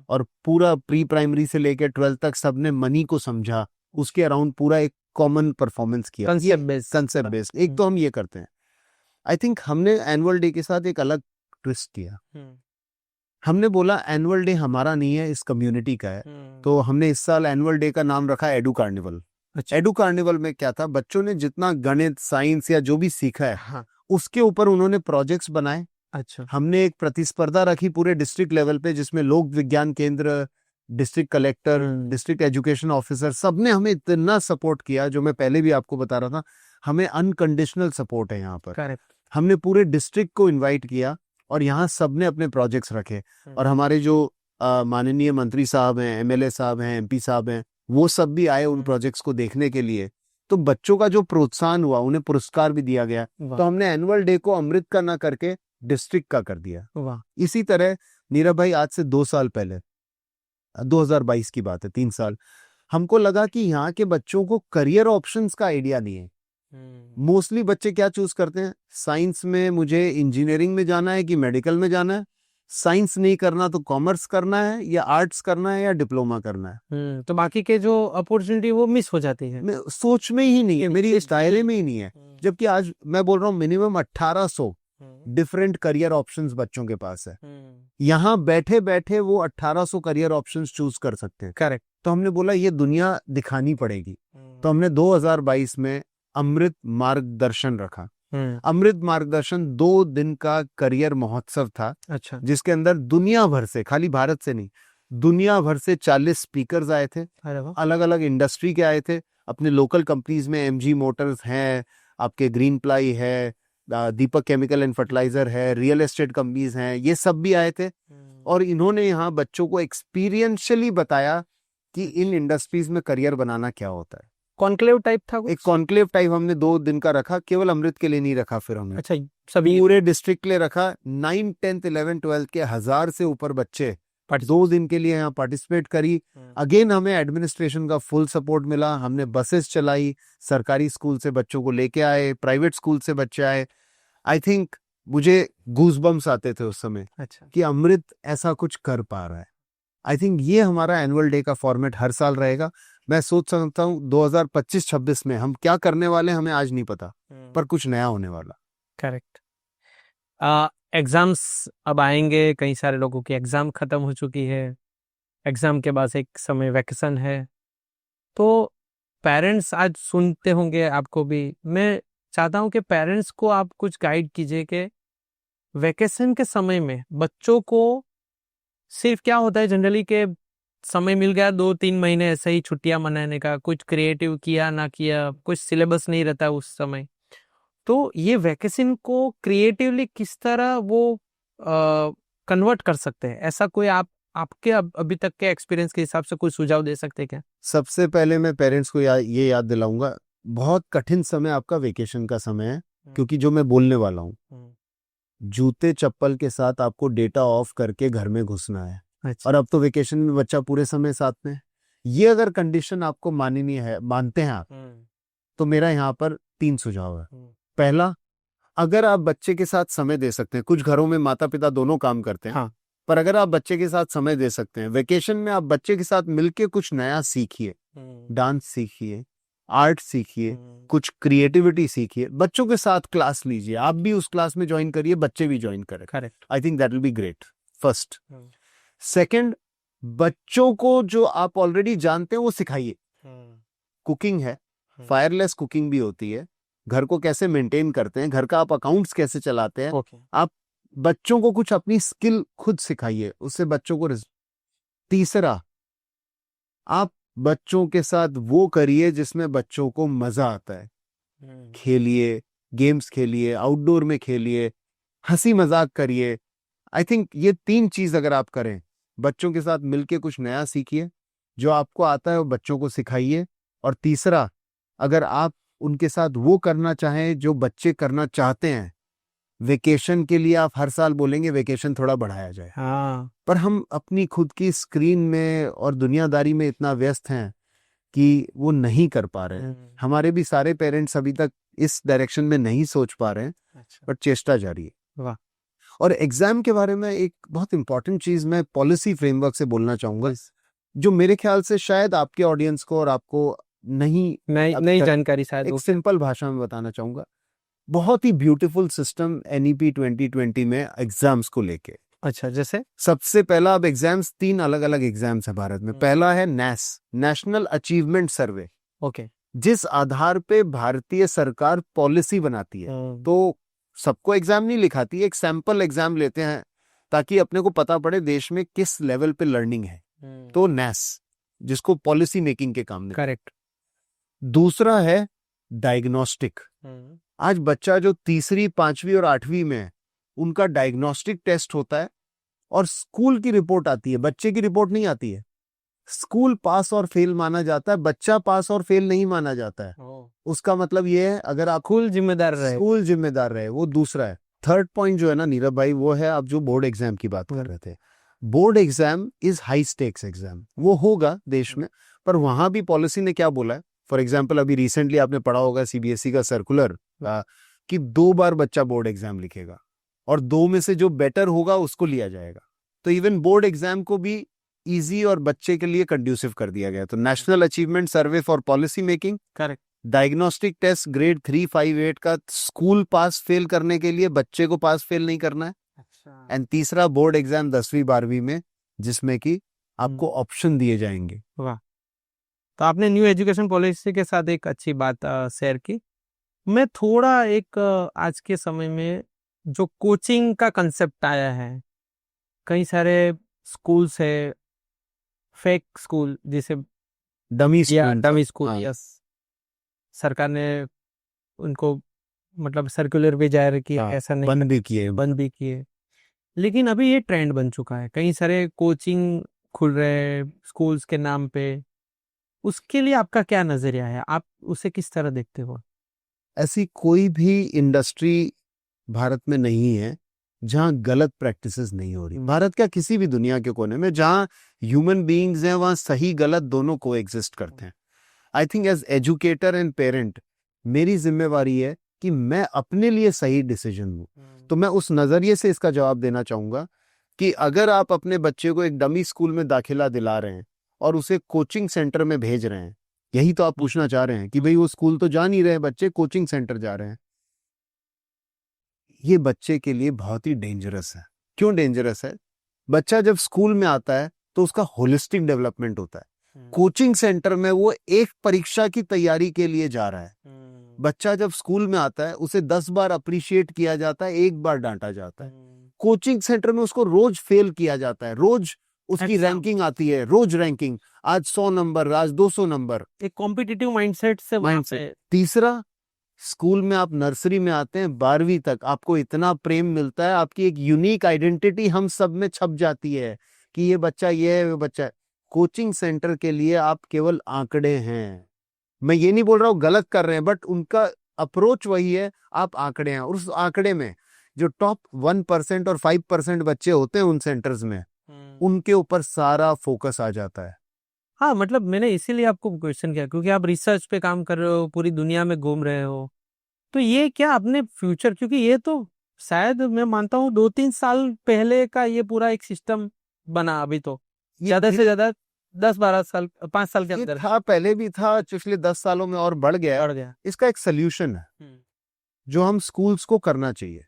Speaker 2: और पूरा प्री प्राइमरी से लेकर 12th तक सबने मनी को समझा, उसके अराउंड पूरा एक कॉमन परफॉर्मेंस किया, कंसेप्ट बेस्ड। एक तो हम ये करते हैं। आई थिंक हमने एनुअल डे के साथ एक अलग ट्विस्ट किया। हमने बोला एनुअल डे हमारा नहीं है, इस कम्युनिटी का है। तो हमने इस साल एनुअल डे का नाम रखा एडू कार्निवल।
Speaker 1: अच्छा।
Speaker 2: एडू कार्निवल में क्या था, बच्चों ने जितना गणित साइंस या जो भी सीखा है
Speaker 1: हाँ।
Speaker 2: उसके ऊपर उन्होंने प्रोजेक्ट्स बनाए।
Speaker 1: अच्छा।
Speaker 2: हमने एक प्रतिस्पर्धा रखी पूरे डिस्ट्रिक्ट लेवल पे, जिसमें लोक विज्ञान केंद्र, district collector, district education officer, सबने हमें इतना सपोर्ट किया। जो मैं पहले भी आपको बता रहा था, हमें अनकंडीशनल सपोर्ट है यहाँ पर।
Speaker 1: करेक्ट।
Speaker 2: हमने पूरे डिस्ट्रिक्ट को इनवाइट किया और यहाँ सबने अपने प्रोजेक्ट्स रखे। और हमारे जो माननीय मंत्री साहब हैं, एमएलए साहब हैं, एमपी साहब हैं, वो सब भी आए उन प्रोजेक्ट्स को देखने के लिए। तो बच्चों का जो प्रोत्साहन हुआ, उन्हें पुरस्कार भी दिया गया। तो हमने एनुअल डे को अमृत का ना करके डिस्ट्रिक्ट का कर दिया।
Speaker 1: वाह।
Speaker 2: इसी तरह नीरव भाई, आज से 2 साल पहले, 2022 की बात है, 3 साल, हमको लगा कि यहाँ के बच्चों को करियर ऑप्शंस का आइडिया नहीं है। मोस्टली बच्चे क्या चूज करते हैं, साइंस में मुझे इंजीनियरिंग में जाना है कि मेडिकल में जाना है, साइंस नहीं करना तो कॉमर्स करना है या आर्ट्स करना है या डिप्लोमा करना है।
Speaker 1: तो बाकी के जो अपॉर्चुनिटी वो मिस हो जाती है,
Speaker 2: सोच में ही नहीं है, मेरी इस दायरे में ही नहीं है। जबकि आज मैं बोल रहा हूँ मिनिमम 1800 डिफरेंट करियर ऑप्शंस बच्चों के पास है। यहाँ बैठे बैठे वो 1800 करियर ऑप्शंस चूज कर सकते हैं।
Speaker 1: करेक्ट।
Speaker 2: तो हमने बोला ये दुनिया दिखानी पड़ेगी। तो हमने 2022 में अमृत मार्गदर्शन रखा। अमृत मार्गदर्शन 2 दिन का करियर महोत्सव था।
Speaker 1: अच्छा।
Speaker 2: जिसके अंदर दुनिया भर से, खाली भारत से नहीं, दुनिया भर से 40 स्पीकर्स आए थे।
Speaker 1: अरे वाह।
Speaker 2: अलग अलग इंडस्ट्री के आए थे। अपने लोकल कंपनीज में एमजी मोटर्स हैं, आपके ग्रीन प्लाई है, दीपक केमिकल एंड फर्टिलाइजर है, रियल एस्टेट कंपनीज हैं, ये सब भी आए थे। और इन्होंने यहाँ बच्चों को एक्सपीरियंशियली बताया कि इन इंडस्ट्रीज में करियर बनाना क्या होता है।
Speaker 1: कॉन्क्लेव टाइप था कुछ?
Speaker 2: एक कॉन्क्लेव टाइप हमने 2 दिन का रखा, केवल अमृत के लिए नहीं रखा। फिर हमने
Speaker 1: अच्छा, सभी
Speaker 2: पूरे डिस्ट्रिक्ट के लिए रखा। 9, 10th, 11th, 12th के 1000 से ऊपर बच्चे 2 दिन के लिए यहाँ पार्टिसिपेट करी। अगेन हमें एडमिनिस्ट्रेशन का फुल सपोर्ट मिला। हमने बसेस चलाई, सरकारी स्कूल से बच्चों को लेके आए, प्राइवेट स्कूल से बच्चे आए। आई थिंक मुझे गूज़बम्स आते थे उस समय।
Speaker 1: अच्छा।
Speaker 2: कि अमृत ऐसा कुछ कर पा रहा है। आई थिंक ये हमारा एनुअल डे का फॉर्मेट हर साल रहेगा। मैं सोच सकता हूँ 2025-26 में हम क्या करने वाले हमें आज नहीं पता, पर कुछ नया होने वाला।
Speaker 1: करेक्ट। एग्जाम्स अब आएंगे, कई सारे लोगों की एग्जाम खत्म हो चुकी है, एग्जाम के बाद एक समय वैकेशन है। तो पेरेंट्स आज सुनते होंगे आपको भी। मैं चाहता हूं कि पेरेंट्स को आप कुछ गाइड कीजिए कि वैकेशन के समय में बच्चों को सिर्फ क्या होता है जनरली के समय मिल गया 2-3 महीने ऐसे ही छुट्टियां मनाने का, कुछ क्रिएटिव किया ना किया, कुछ सिलेबस नहीं रहता उस समय। तो ये वैकेशन को क्रिएटिवली किस तरह वो कन्वर्ट कर सकते हैं, ऐसा कोई आपके अभी तक के एक्सपीरियंस के हिसाब से कोई सुझाव दे सकते हैं क्या?
Speaker 2: सबसे पहले मैं पेरेंट्स को ये याद दिलाऊंगा, बहुत कठिन समय आपका वेकेशन का समय है। क्योंकि जो मैं बोलने वाला हूँ, जूते चप्पल के साथ आपको डेटा ऑफ करके घर में घुसना है।
Speaker 1: अच्छा।
Speaker 2: और अब तो वेकेशन में बच्चा पूरे समय साथ में। ये अगर कंडीशन आपको माननी है, मानते हैं आप, तो मेरा यहाँ पर 3 सुझाव है। पहला, अगर आप बच्चे के साथ समय दे सकते हैं, कुछ घरों में माता पिता दोनों काम करते हैं।
Speaker 1: हाँ।
Speaker 2: पर अगर आप बच्चे के साथ समय दे सकते हैं, वेकेशन में आप बच्चे के साथ मिलके कुछ नया सीखिए, डांस सीखिए, आर्ट सीखिए, कुछ क्रिएटिविटी सीखिए, बच्चों के साथ क्लास लीजिए, आप भी उस क्लास में ज्वाइन करिए, बच्चे भी ज्वाइन करें।
Speaker 1: Correct.
Speaker 2: I think that will be great. First. Second, बच्चों को जो आप ऑलरेडी जानते हैं वो सिखाइए। कुकिंग है, फायरलेस कुकिंग भी होती है, घर को कैसे मेंटेन करते हैं, घर का आप अकाउंट्स कैसे चलाते हैं, आप बच्चों को कुछ अपनी स्किल खुद सिखाइए, उससे बच्चों को। तीसरा, आप बच्चों के साथ वो करिए जिसमें बच्चों को मजा आता है। खेलिए, गेम्स खेलिए, आउटडोर में खेलिए, हंसी मजाक करिए। आई थिंक ये 3 चीज अगर आप करें, बच्चों के साथ मिलके कुछ नया सीखिए, जो आपको आता है वो बच्चों को सिखाइए। और तीसरा, अगर आप उनके साथ वो करना चाहें जो बच्चे करना चाहते हैं, वेकेशन के लिए आप हर साल बोलेंगे वेकेशन थोड़ा बढ़ाया जाए।
Speaker 1: हाँ।
Speaker 2: पर हम अपनी खुद की स्क्रीन में और दुनियादारी में इतना व्यस्त हैं कि वो नहीं कर पा रहे हैं। हमारे भी सारे पेरेंट्स अभी तक इस डायरेक्शन में नहीं सोच पा रहे हैं।
Speaker 1: अच्छा।
Speaker 2: बट चेष्टा जारी है।
Speaker 1: वाह।
Speaker 2: और एग्जाम के बारे में एक बहुत इंपॉर्टेंट चीज मैं पॉलिसी फ्रेमवर्क से बोलना चाहूंगा, जो मेरे ख्याल से शायद आपके ऑडियंस को और आपको नई
Speaker 1: जानकारी शायद।
Speaker 2: एक सिंपल भाषा में बताना चाहूंगा। बहुत ही ब्यूटीफुल सिस्टम एनईपी 2020 में एग्जाम्स को लेके।
Speaker 1: अच्छा, जैसे
Speaker 2: सबसे पहला, अब एग्जाम्स 3 अलग अलग एग्जाम्स है भारत में। पहला है नेस, नेशनल अचीवमेंट सर्वे।
Speaker 1: ओके।
Speaker 2: जिस आधार पे भारतीय सरकार पॉलिसी बनाती है, तो सबको एग्जाम नहीं लिखाती, एक सैंपल एग्जाम लेते हैं ताकि अपने को पता पड़े देश में किस लेवल पे लर्निंग है। तो नैस, जिसको पॉलिसी मेकिंग के काम में।
Speaker 1: करेक्ट।
Speaker 2: दूसरा है डायग्नोस्टिक। आज बच्चा जो तीसरी, पांचवी और आठवीं में है, उनका डायग्नोस्टिक टेस्ट होता है और स्कूल की रिपोर्ट आती है, बच्चे की रिपोर्ट नहीं आती है। स्कूल पास और फेल माना जाता है, बच्चा पास और फेल नहीं माना जाता है। उसका मतलब ये है, अगर आप
Speaker 1: स्कूल जिम्मेदार रहे,
Speaker 2: स्कूल जिम्मेदार रहे, वो दूसरा है। थर्ड पॉइंट जो है ना नीरव भाई, वो है आप जो बोर्ड एग्जाम की बात कर रहे थे। Board exam is high stakes exam, वो होगा देश में, पर वहां भी पॉलिसी ने क्या बोला है। फॉर एग्जाम्पल अभी रिसेंटली आपने पढ़ा होगा सीबीएसई का सर्कुलर कि 2 बार बच्चा बोर्ड एग्जाम लिखेगा और 2 में से जो बेटर होगा उसको लिया जाएगा। तो इवन बोर्ड एग्जाम को भी इजी और बच्चे के लिए कंड्यूसिव कर दिया गया। तो national achievement survey for policy making,
Speaker 1: correct.
Speaker 2: Diagnostic test grade 3, 5, 8 का स्कूल पास फेल करने के लिए, बच्चे को पास फेल नहीं करना है।
Speaker 1: अच्छा।
Speaker 2: एंड तीसरा बोर्ड एग्जाम 10वीं 12वीं में, जिसमें कि आपको ऑप्शन दिए जाएंगे।
Speaker 1: वाह, तो आपने न्यू एजुकेशन पॉलिसी के साथ एक अच्छी बात शेयर की। मैं थोड़ा एक आज के समय में जो कोचिंग का कंसेप्ट आया है, कई सारे स्कूल्स है, फेक स्कूल जिसे
Speaker 2: डमी
Speaker 1: डमी स्कूल,
Speaker 2: हाँ।
Speaker 1: यस, सरकार ने उनको मतलब सर्कुलर भी जारी किया,
Speaker 2: हाँ,
Speaker 1: ऐसा नहीं,
Speaker 2: बंद भी किए।
Speaker 1: लेकिन अभी ये ट्रेंड बन चुका है, कई सारे कोचिंग खुल रहे हैं स्कूल्स के नाम पे। उसके लिए आपका क्या नजरिया है, आप उसे किस तरह देखते हो?
Speaker 2: ऐसी कोई भी इंडस्ट्री भारत में नहीं है जहां गलत प्रैक्टिसेस नहीं हो रही। भारत क्या, किसी भी दुनिया के कोने में जहां ह्यूमन बीइंग्स हैं, वहां सही गलत दोनों को एग्जिस्ट करते हैं। I think as educator and parent मेरी जिम्मेवारी है कि मैं अपने लिए सही डिसीजन लूं। तो मैं उस नजरिए से इसका जवाब देना चाहूंगा कि अगर आप अपने बच्चे को एक डमी स्कूल में दाखिला दिला रहे हैं और उसे कोचिंग सेंटर में भेज रहे हैं, यही तो आप पूछना चाह रहे हैं कि भाई वो स्कूल तो जा नहीं रहे, बच्चे कोचिंग सेंटर जा रहे हैं। ये बच्चे के लिए बहुत ही डेंजरस है। क्यों डेंजरस है? बच्चा जब स्कूल में आता है तो उसका होलिस्टिक डेवलपमेंट होता है। कोचिंग सेंटर में वो एक परीक्षा की तैयारी के लिए जा रहा है। बच्चा जब स्कूल में आता है उसे 10 बार अप्रिशिएट किया जाता है, 1 बार डांटा जाता है। कोचिंग सेंटर में उसको रोज फेल किया जाता है, रोज उसकी रैंकिंग आती है, रोज रैंकिंग, आज 100 नंबर, आज 200 नंबर, एक
Speaker 1: कॉम्पिटिटिव माइंडसेट से।
Speaker 2: तीसरा, स्कूल में आप नर्सरी में आते हैं 12वीं तक, आपको इतना प्रेम मिलता है, आपकी एक यूनिक आइडेंटिटी हम सब में छप जाती है कि ये बच्चा ये है, वो बच्चा है। कोचिंग सेंटर के लिए आप केवल आंकड़े हैं। मैं ये नहीं बोल रहा हूँ गलत कर रहे हैं, बट उनका अप्रोच वही है, आप आंकड़े हैं। और उस आंकड़े में जो टॉप 1% और 5% बच्चे होते हैं उन सेंटर्स में, उनके ऊपर सारा फोकस आ जाता है।
Speaker 1: हाँ, मतलब मैंने इसीलिए आपको क्वेश्चन किया क्योंकि आप रिसर्च पे काम कर रहे हो, पूरी दुनिया में घूम रहे हो, तो ये क्या अपने फ्यूचर, क्योंकि ये तो शायद मैं मानता हूँ 2-3 साल पहले का ये पूरा एक सिस्टम बना, अभी तो ज्यादा से ज्यादा 10-12 साल, 5 साल के अंदर
Speaker 2: था, पहले भी था, पिछले 10 सालों में और बढ़ गया। इसका एक सोल्यूशन है जो हम स्कूल्स को करना चाहिए।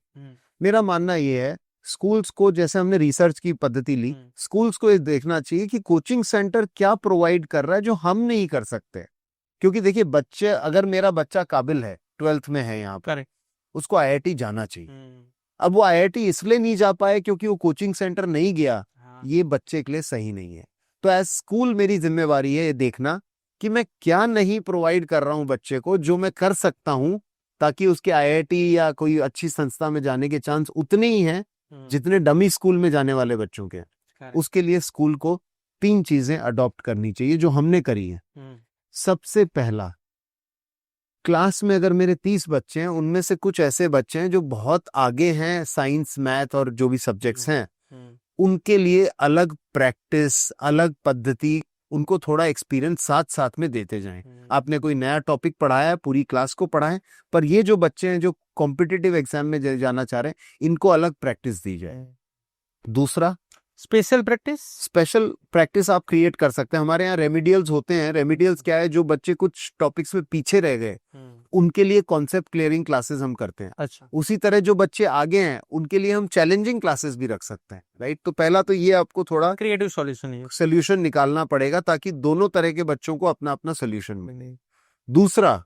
Speaker 2: मेरा मानना ये है, स्कूल्स को, जैसे हमने रिसर्च की पद्धति ली, स्कूल्स को ये देखना चाहिए कि कोचिंग सेंटर क्या प्रोवाइड कर रहा है जो हम नहीं कर सकते। क्योंकि देखिए, बच्चे, अगर मेरा बच्चा काबिल है, 12th में है यहाँ पर, उसको आईआईटी जाना चाहिए। अब वो आईआईटी इसलिए नहीं जा पाए क्योंकि वो कोचिंग सेंटर नहीं गया, ये बच्चे के लिए सही नहीं है। तो एज स्कूल मेरी जिम्मेवारी है ये देखना कि मैं क्या नहीं प्रोवाइड कर रहा हूँ बच्चे को जो मैं कर सकता हूँ, ताकि उसके आईआईटी या कोई अच्छी संस्था में जाने के चांस उतने ही हैं जितने डमी स्कूल में जाने वाले बच्चों के। उसके लिए स्कूल को 3 चीजें अडॉप्ट करनी चाहिए जो हमने करी है। सबसे पहला, क्लास में अगर मेरे 30 बच्चे हैं, उनमें से कुछ ऐसे बच्चे हैं जो बहुत आगे हैं साइंस, मैथ और जो भी सब्जेक्ट्स हैं, उनके लिए अलग प्रैक्टिस, अलग पद्धति, उनको थोड़ा एक्सपीरियंस साथ साथ में देते जाएं। आपने कोई नया टॉपिक पढ़ाया है, पूरी क्लास को पढ़ाएं, पर ये जो बच्चे हैं जो कॉम्पिटिटिव एग्जाम में जाना चाह रहे हैं, इनको अलग प्रैक्टिस दी जाए। दूसरा, स्पेशल प्रैक्टिस आप क्रिएट कर सकते हैं। हमारे यहाँ रेमिडियल्स होते हैं। रेमिडियल्स क्या है? जो बच्चे कुछ टॉपिक्स में पीछे रह गए, उनके लिए कॉन्सेप्ट क्लियरिंग क्लासेस हम करते हैं।
Speaker 1: अच्छा।
Speaker 2: उसी तरह जो बच्चे आगे हैं उनके लिए हम चैलेंजिंग क्लासेस भी रख सकते हैं, राइट? तो पहला तो ये आपको थोड़ा
Speaker 1: क्रिएटिव सोल्यूशन
Speaker 2: निकालना पड़ेगा ताकि दोनों तरह के बच्चों को अपना अपना सोल्यूशन मिले। दूसरा,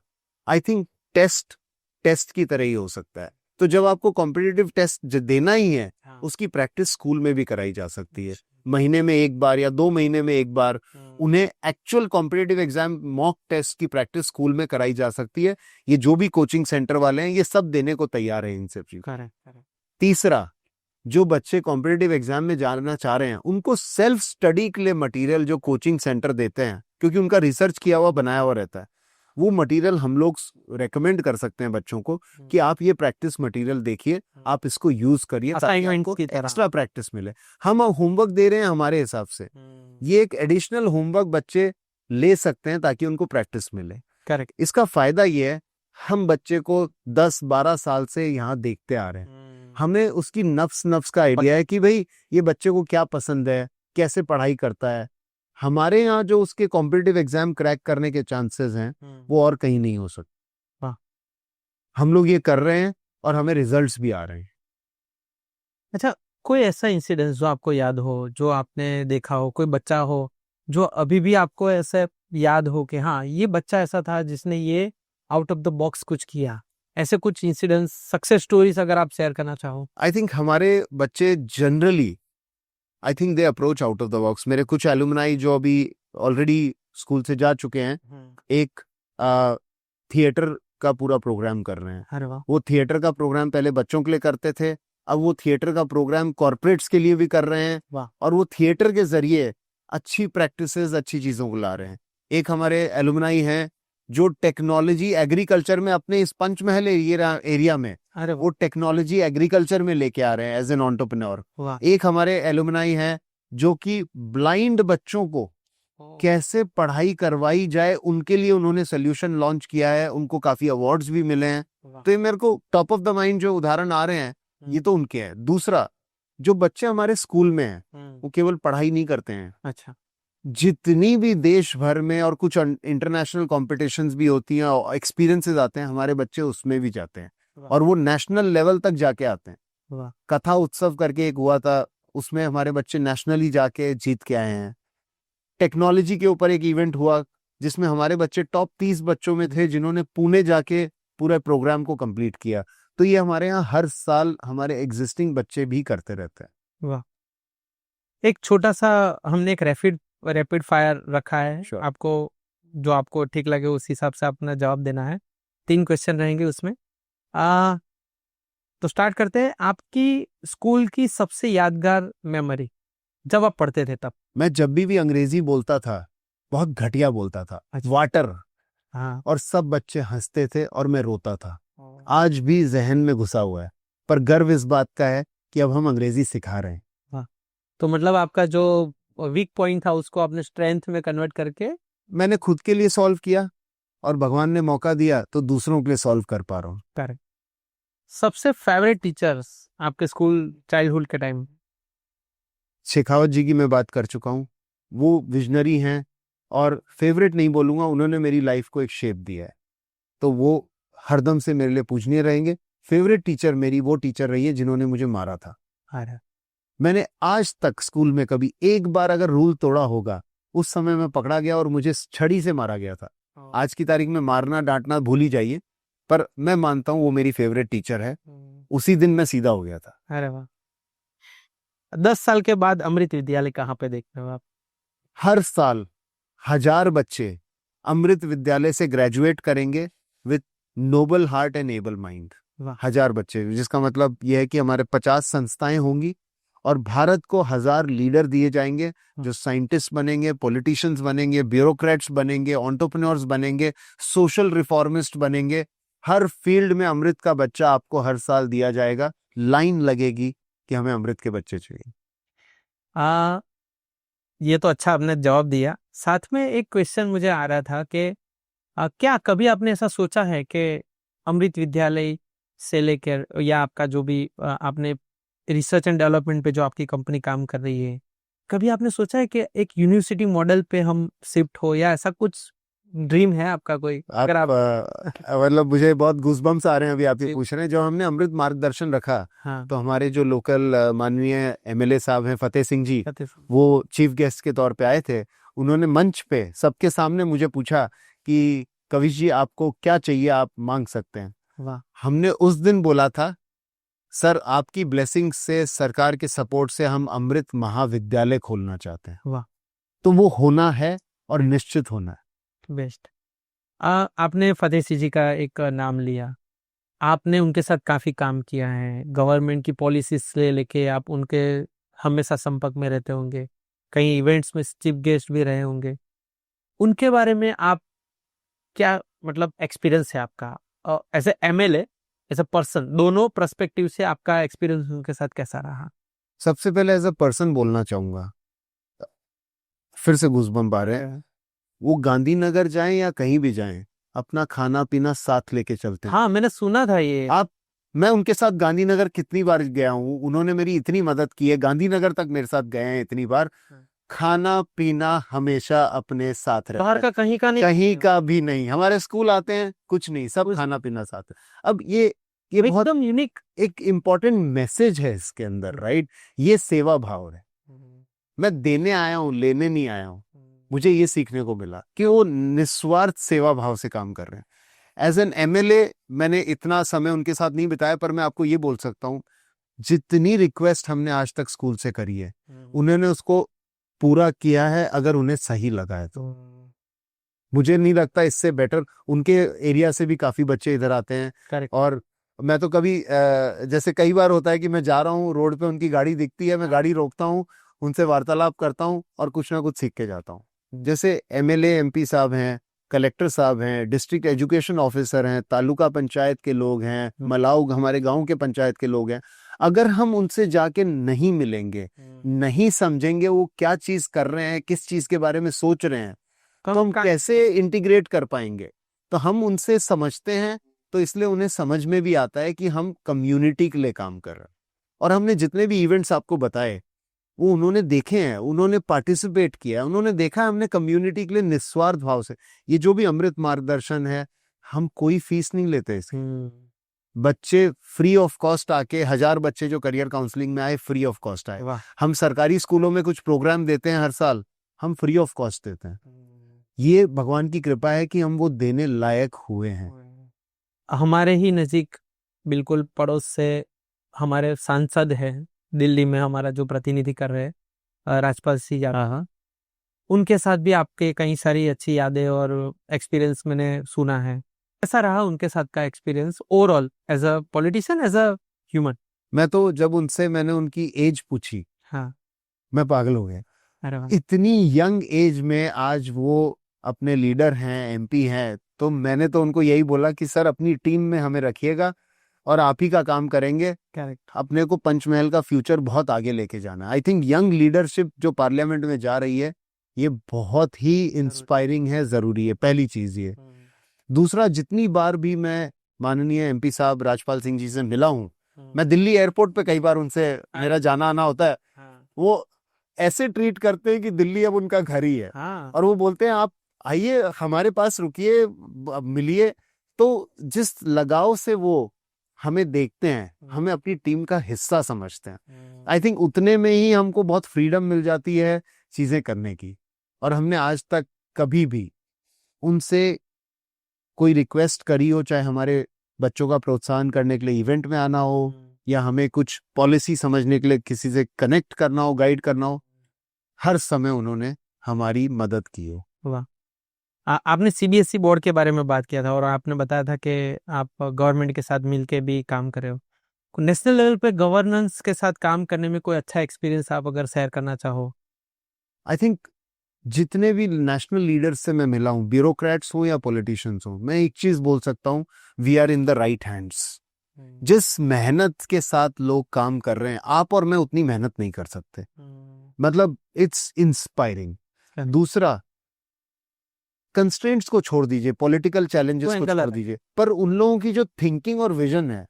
Speaker 2: आई थिंक टेस्ट की तरह ही हो सकता है। तो जब आपको कॉम्पिटिटिव टेस्ट देना ही है, उसकी प्रैक्टिस स्कूल में भी कराई जा सकती है, महीने में एक बार या 2 महीने में एक बार उन्हें actual competitive exam mock test की प्रैक्टिस स्कूल में कराई जा सकती है। ये जो भी कोचिंग सेंटर वाले हैं, ये सब देने को तैयार है इन सब चीजों। तीसरा, जो बच्चे कॉम्पिटिटिव एग्जाम में जाना चाह रहे हैं, उनको सेल्फ स्टडी के लिए मटेरियल जो कोचिंग सेंटर देते हैं, क्योंकि उनका रिसर्च किया हुआ बनाया हुआ रहता है, वो मटेरियल हम लोग रेकमेंड कर सकते हैं बच्चों को कि आप ये प्रैक्टिस मटेरियल देखिए, आप इसको यूज करिए ताकि आपको एक्स्ट्रा प्रैक्टिस मिले। हम होमवर्क दे रहे हैं हमारे हिसाब से, ये एक एडिशनल होमवर्क बच्चे ले सकते हैं ताकि उनको प्रैक्टिस मिले।
Speaker 1: करेक्ट।
Speaker 2: इसका फायदा ये है, हम बच्चे को 10-12 साल से यहाँ देखते आ रहे हैं, हमें उसकी नफ्स का आइडिया है कि भाई ये बच्चे को क्या पसंद है, कैसे पढ़ाई करता है। हमारे यहाँ जो उसके कॉम्पिटिटिव एग्जाम क्रैक करने के चांसेस हैं, वो और कहीं नहीं हो सकते। हम लोग ये कर रहे हैं और हमें रिजल्ट्स भी आ रहे हैं।
Speaker 1: अच्छा, कोई ऐसा इंसिडेंस जो आपको याद हो, जो आपने देखा हो, कोई बच्चा हो जो अभी भी आपको ऐसा याद हो कि हाँ, ये बच्चा ऐसा था जिसने ये आउट ऑफ द बॉक्स कुछ किया, ऐसे कुछ इंसिडेंट्स, सक्सेस स्टोरीज अगर आप शेयर करना चाहो?
Speaker 2: आई थिंक हमारे बच्चे generally, I think they approach out of the box. मेरे कुछ एलुमनाई जो अभी ऑलरेडी स्कूल से जा चुके हैं, एक थिएटर का पूरा प्रोग्राम कर रहे हैं।
Speaker 1: अरे वाह।
Speaker 2: वो थिएटर का प्रोग्राम पहले बच्चों के लिए करते थे, अब वो थिएटर का प्रोग्राम कॉर्पोरेट्स के लिए भी कर रहे हैं।
Speaker 1: वाह।
Speaker 2: और वो थिएटर के जरिए अच्छी प्रैक्टिसेस, अच्छी चीजों को ला रहे हैं। एक हमारे एलुमनाई हैं जो टेक्नोलॉजी एग्रीकल्चर में अपने इस पंचमहल एरिया में वो टेक्नोलॉजी एग्रीकल्चर में लेके आ रहे हैं एज एन एंटरप्रेन्योर। एक हमारे एलुमनाई हैं जो कि ब्लाइंड बच्चों को कैसे पढ़ाई करवाई जाए, उनके लिए उन्होंने सोल्यूशन लॉन्च किया है, उनको काफी अवार्ड्स भी मिले हैं। तो ये मेरे को टॉप ऑफ द माइंड जो उदाहरण आ रहे हैं, ये तो उनके हैं। दूसरा, जो बच्चे हमारे स्कूल में हैं, वो केवल पढ़ाई नहीं करते हैं।
Speaker 1: अच्छा।
Speaker 2: जितनी भी देश भर में और कुछ इंटरनेशनल कॉम्पिटिशन्स भी होती हैं और एक्सपीरियंसेस आते हैं, हमारे बच्चे उसमें भी जाते हैं और वो नेशनल लेवल तक जाके आते हैं। कथा उत्सव करके एक हुआ था, उसमें हमारे बच्चे नेशनली जाके जीत के आए हैं। टेक्नोलॉजी के ऊपर एक इवेंट हुआ जिसमें हमारे बच्चे टॉप 30 बच्चों में थे, जिन्होंने पुणे जाके पूरे प्रोग्राम को कंप्लीट किया। तो ये हमारे यहाँ हर साल हमारे एग्जिस्टिंग बच्चे भी करते रहते हैं।
Speaker 1: वाह। एक छोटा सा हमने एक रैपिड फायर रखा है।
Speaker 2: Sure.
Speaker 1: आपको जो आपको ठीक लगे उस हिसाब से अपना जवाब देना है। 3 क्वेश्चन रहेंगे उसमें। तो स्टार्ट करते हैं। आपकी स्कूल की सबसे यादगार मेमोरी जब आप पढ़ते थे तब?
Speaker 2: मैं जब भी अंग्रेजी बोलता था, बहुत घटिया बोलता था।
Speaker 1: अच्छा।
Speaker 2: वाटर।
Speaker 1: हाँ।
Speaker 2: और सब बच्चे हंसते थे और मैं रोता था। आज भी जहन में घुसा हुआ है, पर गर्व इस बात का है कि अब हम अंग्रेजी सिखा रहे हैं।
Speaker 1: हाँ। तो मतलब आपका जो वीक पॉइंट था उसको आपने स्ट्रेंथ में कन्वर्ट करके
Speaker 2: मैंने खुद के लिए सॉल्व किया और भगवान ने मौका दिया तो दूसरों के लिए सॉल्व कर पा रहा हूँ।
Speaker 1: करेक्ट। सबसे फेवरेट टीचर्स आपके स्कूल चाइल्डहुड के टाइम?
Speaker 2: शेखावत जी की मैं बात कर चुका हूँ, वो विजनरी हैं और फेवरेट नहीं बोलूंगा, उन्होंने मेरी लाइफ को एक शेप दिया है, तो वो हरदम से मेरे लिए पूजनीय रहेंगे। फेवरेट टीचर मेरी वो टीचर रही है जिन्होंने मुझे मारा था। मैंने आज तक स्कूल में कभी एक बार अगर रूल तोड़ा होगा, उस समय मैं पकड़ा गया और मुझे छड़ी से मारा गया था। आज की तारीख में मारना डांटना भूल ही जाइए, पर मैं मानता हूं वो मेरी फेवरेट टीचर है। उसी दिन मैं सीधा हो गया था।
Speaker 1: अरे वाह। 10 साल के बाद अमृत विद्यालय कहाँ पे देखते हो आप?
Speaker 2: हर साल 1000 बच्चे अमृत विद्यालय से ग्रेजुएट करेंगे with noble heart and able mind. 1000 बच्चे, जिसका मतलब यह है कि हमारे 50 संस्थाएं होंगी और भारत को 1000 लीडर दिए जाएंगे जो साइंटिस्ट बनेंगे, पॉलिटिशियंस बनेंगे, ब्यूरोक्रेट्स बनेंगे, एंटरप्रेन्योर्स बनेंगे, सोशल रिफॉर्मिस्ट बनेंगे। हर फील्ड में अमृत का बच्चा आपको हर साल दिया जाएगा। लाइन लगेगी कि हमें अमृत के बच्चे चाहिए।
Speaker 1: ये तो अच्छा आपने जवाब दिया। साथ में एक क्वेश्चन मुझे आ रहा था कि क्या कभी आपने ऐसा सोचा है कि अमृत विद्यालय से लेकर या आपका जो भी आपने रिसर्च एंड डेवलपमेंट पे जो आपकी कंपनी काम कर रही है, कभी आपने सोचा है कि एक यूनिवर्सिटी मॉडल पे हम शिफ्ट हो, या ऐसा कुछ ड्रीम है आपका कोई? अगर आप
Speaker 2: मतलब मुझे बहुत गूज़बम्स आ रहे हैं अभी आप ये पूछ रहे हैं। जब हमने अमृत मार्गदर्शन रखा,
Speaker 1: हाँ। तो
Speaker 2: हमारे जो लोकल माननीय एमएलए साहब हैं फतेह सिंह जी, वो चीफ गेस्ट के तौर पे आए थे। उन्होंने मंच पे सबके सामने मुझे पूछा कि कवि जी आपको क्या चाहिए आप मांग सकते हैं।
Speaker 1: वाह।
Speaker 2: हमने उस दिन बोला था सर आपकी ब्लेसिंग से, सरकार के सपोर्ट से हम अमृत महाविद्यालय खोलना चाहते हैं।
Speaker 1: वाह।
Speaker 2: तो वो होना है और निश्चित होना है।
Speaker 1: बेस्ट। आपने फतेह सिंह जी का एक नाम लिया, आपने उनके साथ काफी काम किया है, गवर्नमेंट की पॉलिसीज से लेके आप उनके हमेशा संपर्क में रहते होंगे, कई इवेंट्स में चीफ गेस्ट भी रहे होंगे। उनके बारे में आप क्या मतलब एक्सपीरियंस है आपका as a MLA, as a person, दोनों पर्सपेक्टिव से आपका एक्सपीरियंस उनके साथ कैसा रहा?
Speaker 2: सबसे पहले एज अ पर्सन बोलना चाहूंगा, फिर से गूज़बम्प आ रहे हैं। वो गांधीनगर जाएं या कहीं भी जाएं, अपना खाना पीना साथ लेके चलते हैं।
Speaker 1: हाँ, मैंने सुना था ये।
Speaker 2: मैं उनके साथ गांधीनगर कितनी बार गया हूँ, उन्होंने मेरी इतनी मदद की है, गांधीनगर तक मेरे साथ गए हैं इतनी बार। खाना पीना हमेशा अपने साथ रहता
Speaker 1: बाहर
Speaker 2: है,
Speaker 1: का कहीं का नहीं,
Speaker 2: कहीं का भी नहीं। हमारे स्कूल आते हैं कुछ नहीं, सब खाना पीना साथ है। अब ये बहुत
Speaker 1: एकदम यूनिक
Speaker 2: एक इम्पोर्टेंट मैसेज है इसके अंदर, राइट। ये सेवा भाव है। मैं देने आया हूँ, लेने नहीं आया हूँ। मुझे ये सीखने को मिला कि वो निस्वार्थ सेवा भाव से काम कर रहे हैं। एज एन एमएलए मैंने इतना समय उनके साथ नहीं बिताया, पर मैं आपको ये बोल सकता हूँ जितनी रिक्वेस्ट हमने आज तक स्कूल से करी है उन्होंने उसको पूरा किया है, अगर उन्हें सही लगा है तो। मुझे नहीं लगता इससे बेटर। उनके एरिया से भी काफी बच्चे इधर आते हैं।
Speaker 1: Correct.
Speaker 2: और मैं तो कभी जैसे कई बार होता है कि मैं जा रहा हूँ रोड पे, उनकी गाड़ी दिखती है, मैं गाड़ी रोकता हूँ, उनसे वार्तालाप करता हूँ और कुछ ना कुछ सीख के जाता हूँ। जैसे एमएलए एमपी साहब हैं, कलेक्टर साहब हैं, डिस्ट्रिक्ट एजुकेशन ऑफिसर हैं, तालुका पंचायत के लोग हैं, मलाऊ हमारे गांव के पंचायत के लोग हैं, अगर हम उनसे जाके नहीं मिलेंगे, नहीं समझेंगे वो क्या चीज कर रहे हैं, किस चीज के बारे में सोच रहे हैं, तो हम कैसे इंटीग्रेट कर पाएंगे। तो हम उनसे समझते हैं, तो इसलिए उन्हें समझ में भी आता है कि हम कम्युनिटी के लिए काम कर रहे हैं। और हमने जितने भी इवेंट्स आपको बताए वो उन्होंने देखे हैं, उन्होंने पार्टिसिपेट किया है, उन्होंने देखा है हमने कम्युनिटी के लिए निस्वार्थ भाव से। ये जो भी अमृत मार्गदर्शन है, हम कोई फीस नहीं लेते इसकी। बच्चे फ्री ऑफ कॉस्ट आके, 1000 बच्चे जो करियर काउंसलिंग में आए फ्री ऑफ कॉस्ट आए। हम सरकारी स्कूलों में कुछ प्रोग्राम देते हैं हर साल, हम फ्री ऑफ कॉस्ट देते हैं। ये भगवान की कृपा है कि हम वो देने लायक हुए हैं।
Speaker 1: हमारे ही नजीक बिल्कुल पड़ोस से हमारे सांसद हैं दिल्ली में, हमारा जो प्रतिनिधि कर रहे हैं राजपाल सिंह यादव, उनके साथ भी आपके कई सारी अच्छी यादें और एक्सपीरियंस मैंने सुना है। कैसा रहा उनके साथ का experience overall as a politician, as a human?
Speaker 2: मैं तो जब उनसे मैंने उनकी एज पूछी,
Speaker 1: हाँ,
Speaker 2: मैं पागल हो गया।
Speaker 1: अरे वाह।
Speaker 2: इतनी यंग एज में आज वो अपने लीडर हैं, एमपी हैं। तो मैंने तो उनको यही बोला कि सर अपनी टीम में हमें रखिएगा और आप ही का काम करेंगे।
Speaker 1: करेक्ट।
Speaker 2: अपने को पंचमहल का फ्यूचर बहुत आगे लेके जाना है। आई थिंक यंग लीडरशिप जो पार्लियामेंट में जा रही है, ये बहुत ही इंस्पायरिंग है, जरूरी है। पहली चीज ये। दूसरा, जितनी बार भी मैं माननीय एमपी साहब राजपाल सिंह जी से मिला हूँ, मैं दिल्ली एयरपोर्ट पे कई बार उनसे मेरा जाना आना होता है, वो ऐसे ट्रीट करते हैं कि दिल्ली अब उनका घर ही है। और वो बोलते हैं आप आइए हमारे पास, रुकिए, मिलिए। तो जिस लगाव से वो हमें देखते हैं, हमें अपनी टीम का हिस्सा समझते हैं, आई थिंक उतने में ही हमको बहुत फ्रीडम मिल जाती है चीजें करने की। और हमने आज तक कभी भी उनसे कोई रिक्वेस्ट करी हो, चाहे हमारे बच्चों का प्रोत्साहन करने के लिए इवेंट में आना हो, या हमें कुछ पॉलिसी समझने के लिए किसी से कनेक्ट करना हो, गाइड करना हो, हर समय उन्होंने हमारी मदद की हो।
Speaker 1: वाह। आपने सीबीएसई बोर्ड के बारे में बात किया था और आपने बताया था कि आप गवर्नमेंट के साथ मिलके भी काम कर रहे हो। नेशनल लेवल पे गवर्नेंस के साथ काम करने में कोई अच्छा एक्सपीरियंस आप अगर शेयर करना चाहो?
Speaker 2: आई थिंक जितने भी नेशनल लीडर्स से मैं मिला हूँ, ब्यूरोक्रेट्स हो या पॉलिटिशियंस हो, मैं एक चीज बोल सकता हूँ, we are in the right hands. जिस मेहनत के साथ लोग काम कर रहे हैं, आप और मैं उतनी मेहनत नहीं कर सकते। मतलब इट्स इंस्पायरिंग। दूसरा, कंस्ट्रेंट्स को छोड़ दीजिए, पॉलिटिकल चैलेंजेस को छोड़ दीजिए, पर उन लोगों की जो थिंकिंग और विजन है,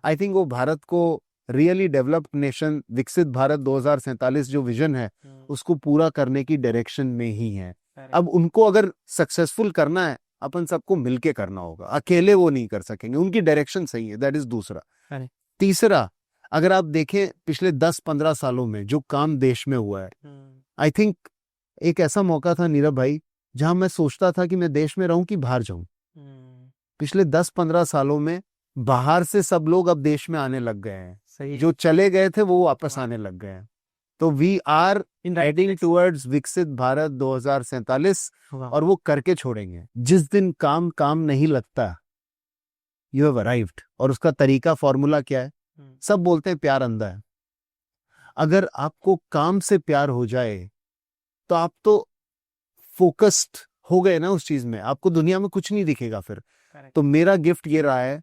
Speaker 2: आई थिंक वो भारत को रियली डेवलप्ड नेशन, विकसित भारत 2047 जो विजन है, उसको पूरा करने की डायरेक्शन में ही है। अब उनको अगर सक्सेसफुल करना है, अपन सबको मिलके करना होगा, अकेले वो नहीं कर सकेंगे। उनकी डायरेक्शन सही है, दैट इज दूसरा। तीसरा, अगर आप देखें पिछले 10-15 सालों में जो काम देश में हुआ है, आई थिंक एक ऐसा मौका था नीरव भाई, जहां मैं सोचता था कि मैं देश में रहूं कि बाहर जाऊं। पिछले 10-15 सालों में बाहर से सब लोग अब देश में आने लग गए हैं,
Speaker 1: सही
Speaker 2: जो चले गए थे वो वापस आने लग गए हैं। तो वी आर हेडिंग टुवर्ड्स विकसित भारत 2047 और वो करके छोड़ेंगे। जिस दिन काम काम नहीं लगता, यू हैव अराइव्ड। और उसका तरीका, फॉर्मूला क्या है? सब बोलते हैं प्यार अंधा है। अगर आपको काम से प्यार हो जाए तो आप तो फोकस्ड हो गए ना उस चीज में, आपको दुनिया में कुछ नहीं दिखेगा फिर। तो मेरा गिफ्ट ये रहा है,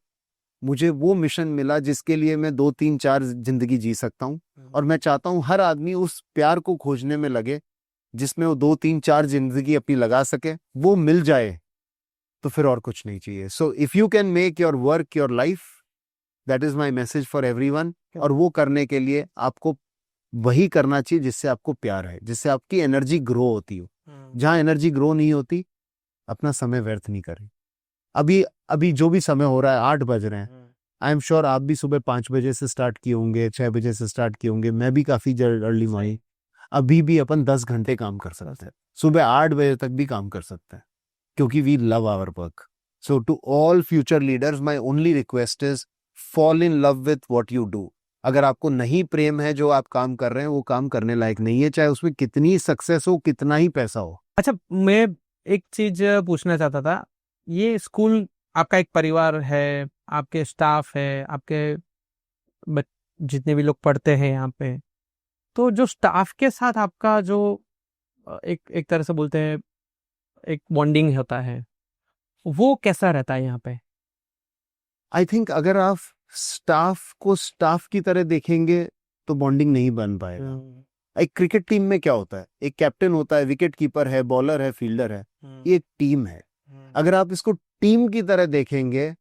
Speaker 2: मुझे वो मिशन मिला जिसके लिए मैं 2, 3, 4 जिंदगी जी सकता हूँ। और मैं चाहता हूँ हर आदमी उस प्यार को खोजने में लगे जिसमें वो 2, 3, 4 जिंदगी अपनी लगा सके। वो मिल जाए तो फिर और कुछ नहीं चाहिए। So if you can make your work your life, that is my message for everyone. और वो करने के लिए आपको वही करना चाहिए जिससे आपको प्यार है, जिससे आपकी एनर्जी ग्रो होती हो। जहां एनर्जी ग्रो नहीं होती, अपना समय व्यर्थ नहीं करें। अभी जो भी समय हो रहा है, 8 बज रहे हैं, आई एम श्योर आप भी सुबह 5 बजे से स्टार्ट किए होंगे, 6 बजे से स्टार्ट किए होंगे, मैं भी काफी अर्ली मॉर्निंग। अभी भी अपन 10 घंटे काम कर सकते हैं, सुबह 8 बजे तक भी काम कर सकते हैं, क्योंकि we love our work. So to all future leaders, my only request is fall in love with what you do. अगर आपको नहीं प्रेम है जो आप काम कर रहे हैं, वो काम करने लायक नहीं है, चाहे उसमें कितनी सक्सेस हो, कितना ही पैसा हो।
Speaker 1: अच्छा, मैं एक चीज पूछना चाहता था। ये स्कूल आपका एक परिवार है, आपके स्टाफ है, आपके जितने भी लोग पढ़ते हैं यहाँ पे, तो जो स्टाफ के साथ आपका जो एक तरह से बोलते हैं एक बॉन्डिंग होता है, वो कैसा रहता है यहाँ पे?
Speaker 2: आई थिंक अगर आप स्टाफ को स्टाफ की तरह देखेंगे तो बॉन्डिंग नहीं बन पाएगा। एक क्रिकेट टीम में क्या होता है, एक कैप्टन होता है, विकेट कीपर है, बॉलर है, फील्डर है, ये एक टीम है। अगर आप इसको टीम की तरह देखेंगे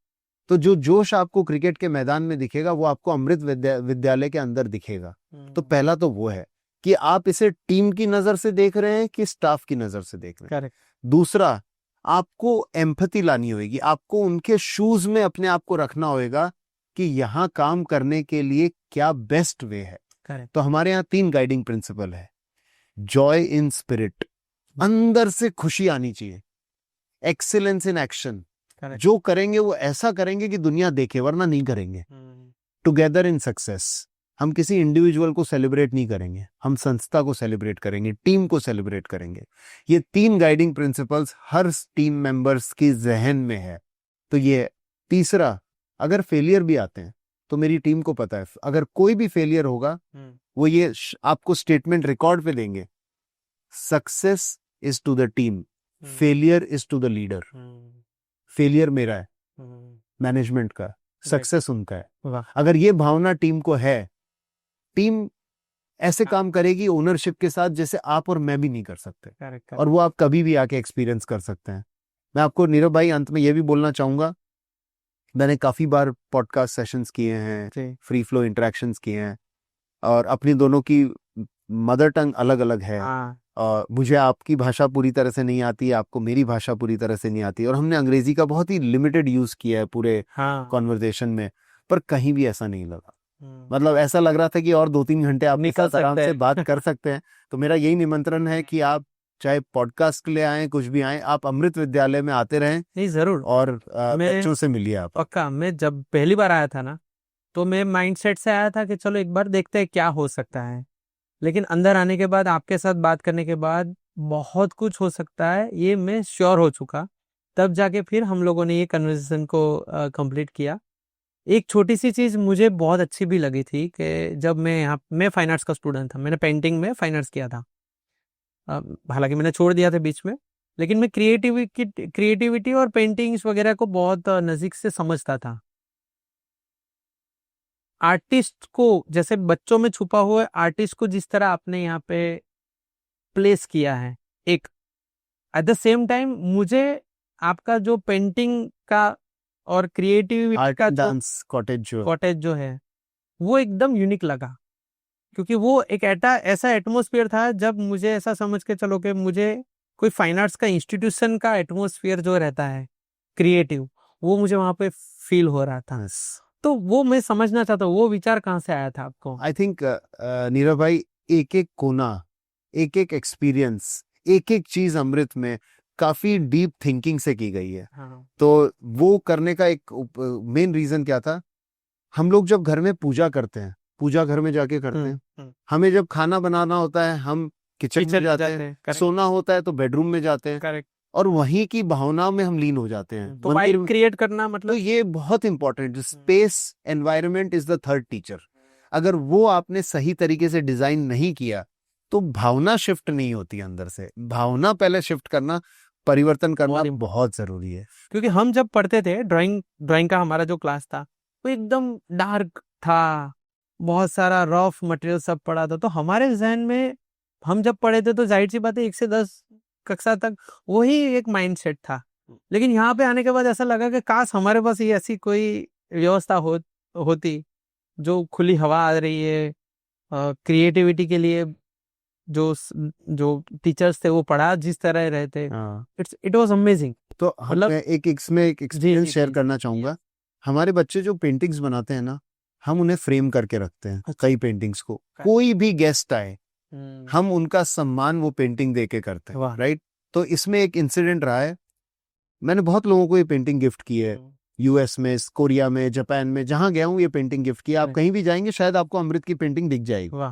Speaker 2: तो जो जोश आपको क्रिकेट के मैदान में दिखेगा वो आपको अमृत विद्यालय के अंदर दिखेगा। तो पहला तो वो है कि आप इसे टीम की नजर से देख रहे हैं कि स्टाफ की नजर से देख रहे हैं। दूसरा, आपको एम्पैथी लानी होगी, आपको उनके शूज में अपने आप को रखना होगा कि यहाँ काम करने के लिए क्या बेस्ट वे है। तो हमारे यहाँ 3 गाइडिंग प्रिंसिपल है। जॉय इन स्पिरिट, अंदर से खुशी आनी चाहिए। एक्सीलेंस इन एक्शन, जो करेंगे वो ऐसा करेंगे कि दुनिया देखे, वरना नहीं करेंगे। टुगेदर इन सक्सेस, हम किसी इंडिविजुअल को सेलिब्रेट नहीं करेंगे, हम संस्था को सेलिब्रेट करेंगे, टीम को सेलिब्रेट करेंगे। ये 3 गाइडिंग प्रिंसिपल्स हर टीम मेंबर्स की जहन में है। तो ये तीसरा, अगर फेलियर भी आते हैं तो मेरी टीम को पता है, अगर कोई भी फेलियर होगा वो ये आपको स्टेटमेंट रिकॉर्ड पे देंगे, success is to the team, failure is to the leader. Failure मेरा है, मैनेजमेंट का, सक्सेस उनका है। अगर ये भावना टीम को है, टीम ऐसे काम करेगी ओनरशिप के साथ जैसे आप और मैं भी नहीं कर सकते। और वो आप कभी भी आके एक्सपीरियंस कर सकते हैं। मैं आपको नीरव भाई अंत में ये भी बोलना चाहूंगा, मैंने काफी बार पॉडकास्ट सेशंस किए हैं, फ्री फ्लो इंटरेक्शंस किए हैं, और अपनी दोनों की मदर टंग अलग अलग है। और मुझे आपकी भाषा पूरी तरह से नहीं आती, आपको मेरी भाषा पूरी तरह से नहीं आती, और हमने अंग्रेजी का बहुत ही लिमिटेड यूज किया है पूरे कॉन्वर्सेशन में, पर कहीं भी ऐसा नहीं लगा। मतलब ऐसा लग रहा था कि और 2-3 घंटे आप आराम से बात कर सकते हैं। तो मेरा यही निमंत्रण है कि आप चाहे पॉडकास्ट के लिए आए, कुछ भी आए, आप अमृत विद्यालय में आते रहें।
Speaker 1: नहीं, जरूर।
Speaker 2: और बच्चों से मिलिए आप।
Speaker 1: पक्का। मैं जब पहली बार आया था ना, तो मैं माइंडसेट से आया था कि चलो एक बार देखते हैं क्या हो सकता है, लेकिन अंदर आने के बाद, आपके साथ बात करने के बाद बहुत कुछ हो सकता है, ये मैं श्योर हो चुका। तब जाके फिर हम लोगों ने ये कन्वर्सेशन को कंप्लीट किया। एक छोटी सी चीज़ मुझे बहुत अच्छी भी लगी थी कि जब मैं फाइन आर्ट्स का स्टूडेंट था, मैंने पेंटिंग में फाइन आर्ट्स किया था। हालांकि मैंने छोड़ दिया था बीच में, लेकिन मैं क्रिएटिविटी और पेंटिंग्स वगैरह को बहुत नज़दीक से समझता था। आर्टिस्ट को, जैसे बच्चों में छुपा हुआ आर्टिस्ट को जिस तरह आपने यहाँ पे प्लेस किया है, एक एट द सेम टाइम मुझे आपका जो पेंटिंग का और क्रिएटिविटी का डांस कॉटेज जो है वो एकदम यूनिक लगा, क्योंकि वो एक ऐसा एटमॉस्फेयर था जब मुझे ऐसा समझ के चलो कि मुझे कोई फाइन आर्ट्स का इंस्टीट्यूशन का एटमॉस्फेयर जो रहता है क्रिएटिव, वो मुझे वहां पे फील हो रहा था। तो वो मैं समझना चाहता हूँ, वो विचार कहाँ से आया था आपको?
Speaker 2: आई थिंक नीरव भाई, एक एक कोना, एक एक एक्सपीरियंस, एक एक चीज अमृत में काफी डीप थिंकिंग से की गई है।
Speaker 1: हाँ।
Speaker 2: तो वो करने का एक मेन रीजन क्या था, हम लोग जब घर में पूजा करते हैं, पूजा घर में जाके करते हैं, हमें जब खाना बनाना होता है हम किचन में जाते हैं, सोना होता है तो बेडरूम में जाते हैं,
Speaker 1: करेक्ट।
Speaker 2: और वहीं की भावनाओं में हम लीन हो जाते हैं।
Speaker 1: तो वाइब क्रिएट करना मतलब
Speaker 2: तो ये बहुत important, space environment is the third teacher. अगर वो आपने सही तरीके से डिजाइन नहीं किया तो भावना शिफ्ट नहीं होती अंदर से। भावना पहले शिफ्ट करना, परिवर्तन करना बहुत जरूरी है।
Speaker 1: क्योंकि हम जब पढ़ते थे ड्राइंग का हमारा जो क्लास था वो एकदम डार्क था, बहुत सारा रफ मटेरियल सब पढ़ा था, तो हमारे जहन में हम जब पढ़े थे तो जाहिर सी बात है 1 से 10 कक्षा तक वही एक माइंडसेट था। लेकिन यहाँ पे आने के बाद ऐसा लगा कि काश हमारे पास ये ऐसी कोई व्यवस्था होती जो खुली हवा आ रही है, क्रिएटिविटी के लिए जो टीचर्स थे वो पढ़ा जिस तरह रहते, इट वाज अमेजिंग।
Speaker 2: तो मैं एक एक्सपीरियंस शेयर करना चाहूंगा। हमारे बच्चे जो पेंटिंग्स बनाते हैं ना, हम उन्हें फ्रेम करके रखते हैं। कई पेंटिंग्स को कोई भी गेस्ट आए हम उनका सम्मान वो पेंटिंग देके करते हैं, राइट। तो इसमें एक इंसिडेंट रहा है, मैंने बहुत लोगों को ये पेंटिंग गिफ्ट की है, यूएस में, कोरिया में, जापान में, जहां गया हूं ये पेंटिंग गिफ्ट की। आप कहीं भी जाएंगे शायद आपको अमृत की पेंटिंग दिख जाएगी।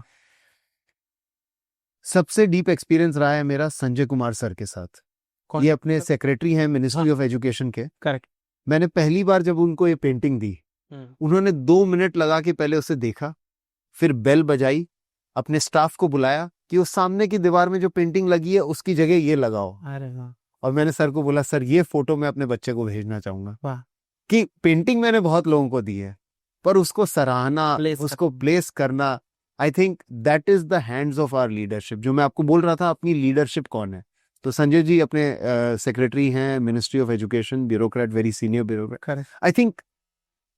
Speaker 2: सबसे डीप एक्सपीरियंस रहा है मेरा संजय कुमार सर के साथ। ये अपने सेक्रेटरी हैं मिनिस्ट्री ऑफ एजुकेशन के।
Speaker 1: करेक्ट।
Speaker 2: मैंने पहली बार जब उनको ये पेंटिंग दी, उन्होंने 2 मिनट लगा के पहले उसे देखा, फिर बेल बजाई, अपने स्टाफ को बुलाया कि उस सामने की दीवार में जो पेंटिंग लगी है उसकी जगह ये लगाओ।
Speaker 1: अरे वाह।
Speaker 2: और मैंने सर को बोला, सर ये फोटो मैं अपने बच्चे को भेजना चाहूंगा कि पेंटिंग मैंने बहुत लोगों को दी है पर उसको सराहना, उसको प्लेस करना, I think that is the hands of our leadership. जो मैं आपको बोल रहा था अपनी लीडरशिप कौन है, तो संजय जी अपने सेक्रेटरी हैं ministry of education, bureaucrat, very senior bureaucrat. I think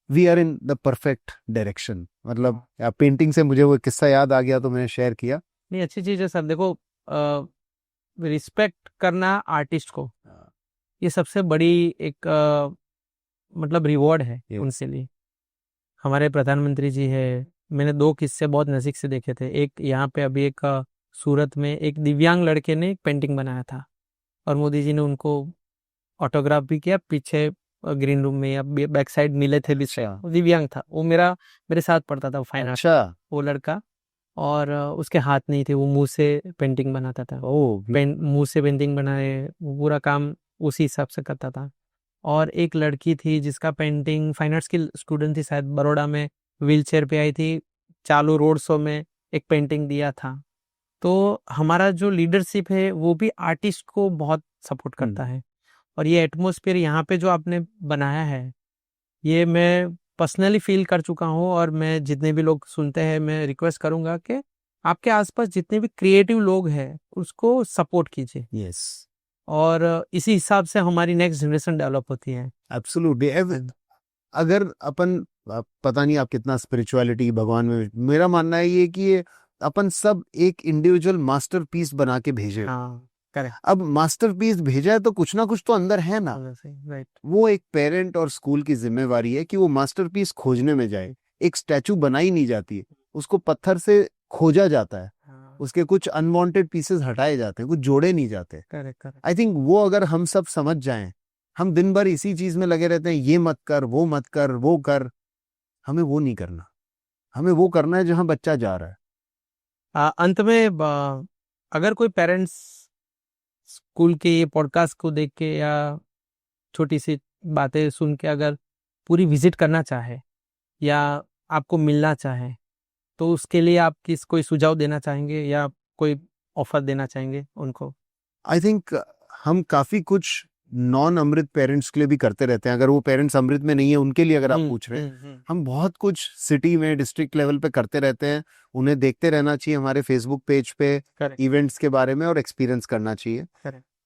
Speaker 2: we are in the perfect direction. मतलब पेंटिंग से मुझे वो किस्सा याद आ गया तो मैंने शेयर किया।
Speaker 1: नहीं, अच्छी चीज है सर। देखो, रिस्पेक्ट करना आर्टिस्ट को, ये सबसे बड़ी एक मतलब रिवॉर्ड है उनके लिए। हमारे प्रधानमंत्री जी है, मैंने 2 किस्से बहुत नज़दीक से देखे थे। एक यहाँ पे अभी एक सूरत में एक दिव्यांग लड़के ने एक पेंटिंग बनाया था और मोदी जी ने उनको ऑटोग्राफ भी किया, पीछे ग्रीन रूम में या बैक साइड मिले थे भी। दिव्यांग था वो, मेरे साथ पढ़ता था फाइन आर्ट वो लड़का, और उसके हाथ नहीं थे, वो मुंह से पेंटिंग बनाता था। मुंह से पेंटिंग बनाए, वो पूरा काम उसी हिसाब से करता था। और एक लड़की थी जिसका पेंटिंग, फाइन आर्ट्स की स्टूडेंट थी शायद, बड़ौदा में व्हील चेयर पे आई थी, चालू रोड शो में एक पेंटिंग दिया था। तो हमारा जो लीडरशिप है वो भी आर्टिस्ट को बहुत सपोर्ट करता है। और ये एटमॉस्फेयर यहाँ पे जो आपने बनाया है, ये मैं पर्सनली फील कर चुका हूँ। और मैं जितने भी लोग सुनते हैं, मैं रिक्वेस्ट करूंगा कि आपके आसपास जितने भी क्रिएटिव लोग हैं उसको सपोर्ट कीजिए।
Speaker 2: यस।
Speaker 1: और इसी हिसाब से हमारी नेक्स्ट जनरेशन डेवलप होती है।
Speaker 2: एब्सोल्युटली। अगर अपन, पता नहीं आप कितना स्पिरिचुअलिटी भगवान में, मेरा मानना है ये कि ये अपन सब एक इंडिविजुअल मास्टरपीस बना के भेजे। अब मास्टरपीस भेजा है तो कुछ ना कुछ तो अंदर है ना।
Speaker 1: राइट।
Speaker 2: वो एक पेरेंट और स्कूल की जिम्मेवारी है कि वो मास्टरपीस खोजने में जाए। एक स्टैचू बनाई नहीं जाती, उसको पत्थर से खोजा जाता है। उसके कुछ अनवांटेड पीसेस हटाए जाते हैं, कुछ जोड़े नहीं जाते। आई थिंक वो अगर हम सब समझ जाएं, हम दिन भर इसी चीज में लगे रहते हैं, ये मत कर, वो मत कर, वो कर, हमें वो नहीं करना। हमें वो करना है जहां बच्चा जा रहा है।
Speaker 1: अंत में अगर कोई पेरेंट्स स्कूल के ये पॉडकास्ट को देख के या छोटी सी बातें सुन के अगर पूरी विजिट करना चाहे या आपको मिलना चाहे, तो उसके लिए आप कोई सुझाव देना चाहेंगे या कोई ऑफर देना चाहेंगे उनको?
Speaker 2: आई थिंक हम काफी कुछ नॉन अमृत पेरेंट्स के लिए भी करते रहते हैं। अगर वो पेरेंट्स अमृत में नहीं है उनके लिए अगर आप पूछ रहे हैं, हम बहुत कुछ सिटी में, डिस्ट्रिक्ट लेवल पे करते रहते हैं। उन्हें देखते रहना चाहिए हमारे फेसबुक पेज पे इवेंट्स के बारे में और एक्सपीरियंस करना चाहिए।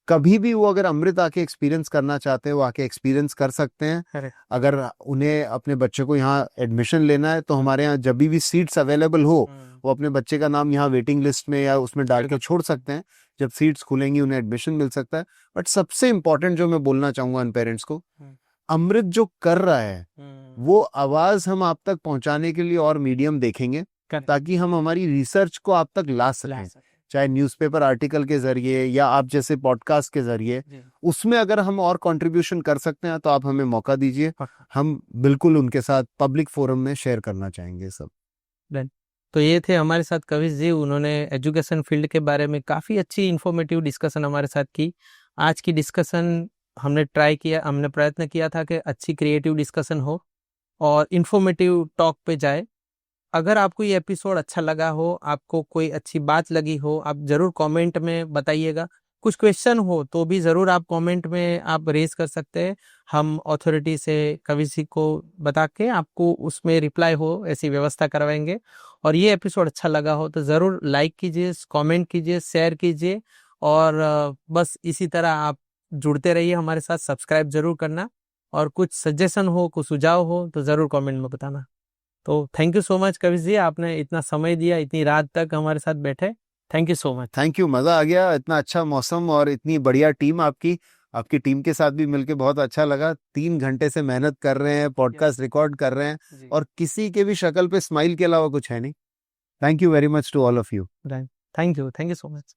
Speaker 2: कभी भी वो अगर अमृत आके एक्सपीरियंस करना चाहते हैं वो आके एक्सपीरियंस कर सकते हैं। अगर उन्हें अपने बच्चे को यहाँ एडमिशन लेना है तो हमारे यहाँ जब भी सीट्स अवेलेबल हो वो अपने बच्चे का नाम यहाँ वेटिंग लिस्ट में या उसमें डाल के छोड़ सकते हैं। जब सीट्स खुलेंगी उन्हें एडमिशन मिल सकता है। बट सबसे इंपॉर्टेंट जो मैं बोलना चाहूंगा उन पेरेंट्स को, अमृत जो कर रहा है वो आवाज हम आप तक पहुंचाने के लिए और मीडियम देखेंगे ताकि हम हमारी रिसर्च को आप तक ला सकें। चाहे न्यूज़पेपर आर्टिकल के जरिए या आप जैसे पॉडकास्ट के जरिए, उसमें अगर हम और कंट्रीब्यूशन कर सकते हैं तो आप हमें मौका दीजिए, हम बिल्कुल उनके साथ पब्लिक फोरम में शेयर करना चाहेंगे सब।
Speaker 1: तो ये थे हमारे साथ कविश जी, उन्होंने एजुकेशन फील्ड के बारे में काफ़ी अच्छी इन्फॉर्मेटिव डिस्कशन हमारे साथ की। आज की डिस्कशन हमने प्रयत्न किया था कि अच्छी क्रिएटिव डिस्कशन हो और इन्फॉर्मेटिव टॉक पे जाए। अगर आपको ये एपिसोड अच्छा लगा हो, आपको कोई अच्छी बात लगी हो, आप ज़रूर कमेंट में बताइएगा। कुछ क्वेश्चन हो तो भी ज़रूर आप कमेंट में आप रेज कर सकते हैं। हम अथॉरिटी से कविश जी को बता के आपको उसमें रिप्लाई हो ऐसी व्यवस्था करवाएंगे। और ये एपिसोड अच्छा लगा हो तो ज़रूर लाइक कीजिए, कमेंट कीजिए, शेयर कीजिए और बस इसी तरह आप जुड़ते रहिए हमारे साथ। सब्सक्राइब जरूर करना और कुछ सजेशन हो, कुछ सुझाव हो तो ज़रूर कमेंट में बताना। तो thank you so much Kavish ji, आपने इतना समय दिया, इतनी रात तक हमारे साथ बैठे। Thank you so much.
Speaker 2: Thank you, मजा आ गया। इतना अच्छा मौसम और इतनी बढ़िया टीम आपकी टीम के साथ भी मिलके बहुत अच्छा लगा। 3 घंटे से मेहनत कर रहे हैं, पॉडकास्ट रिकॉर्ड कर रहे हैं और किसी के भी शक्ल पे स्माइल के अलावा कुछ है नहीं। Thank you very much to all of you.
Speaker 1: Thank you so much.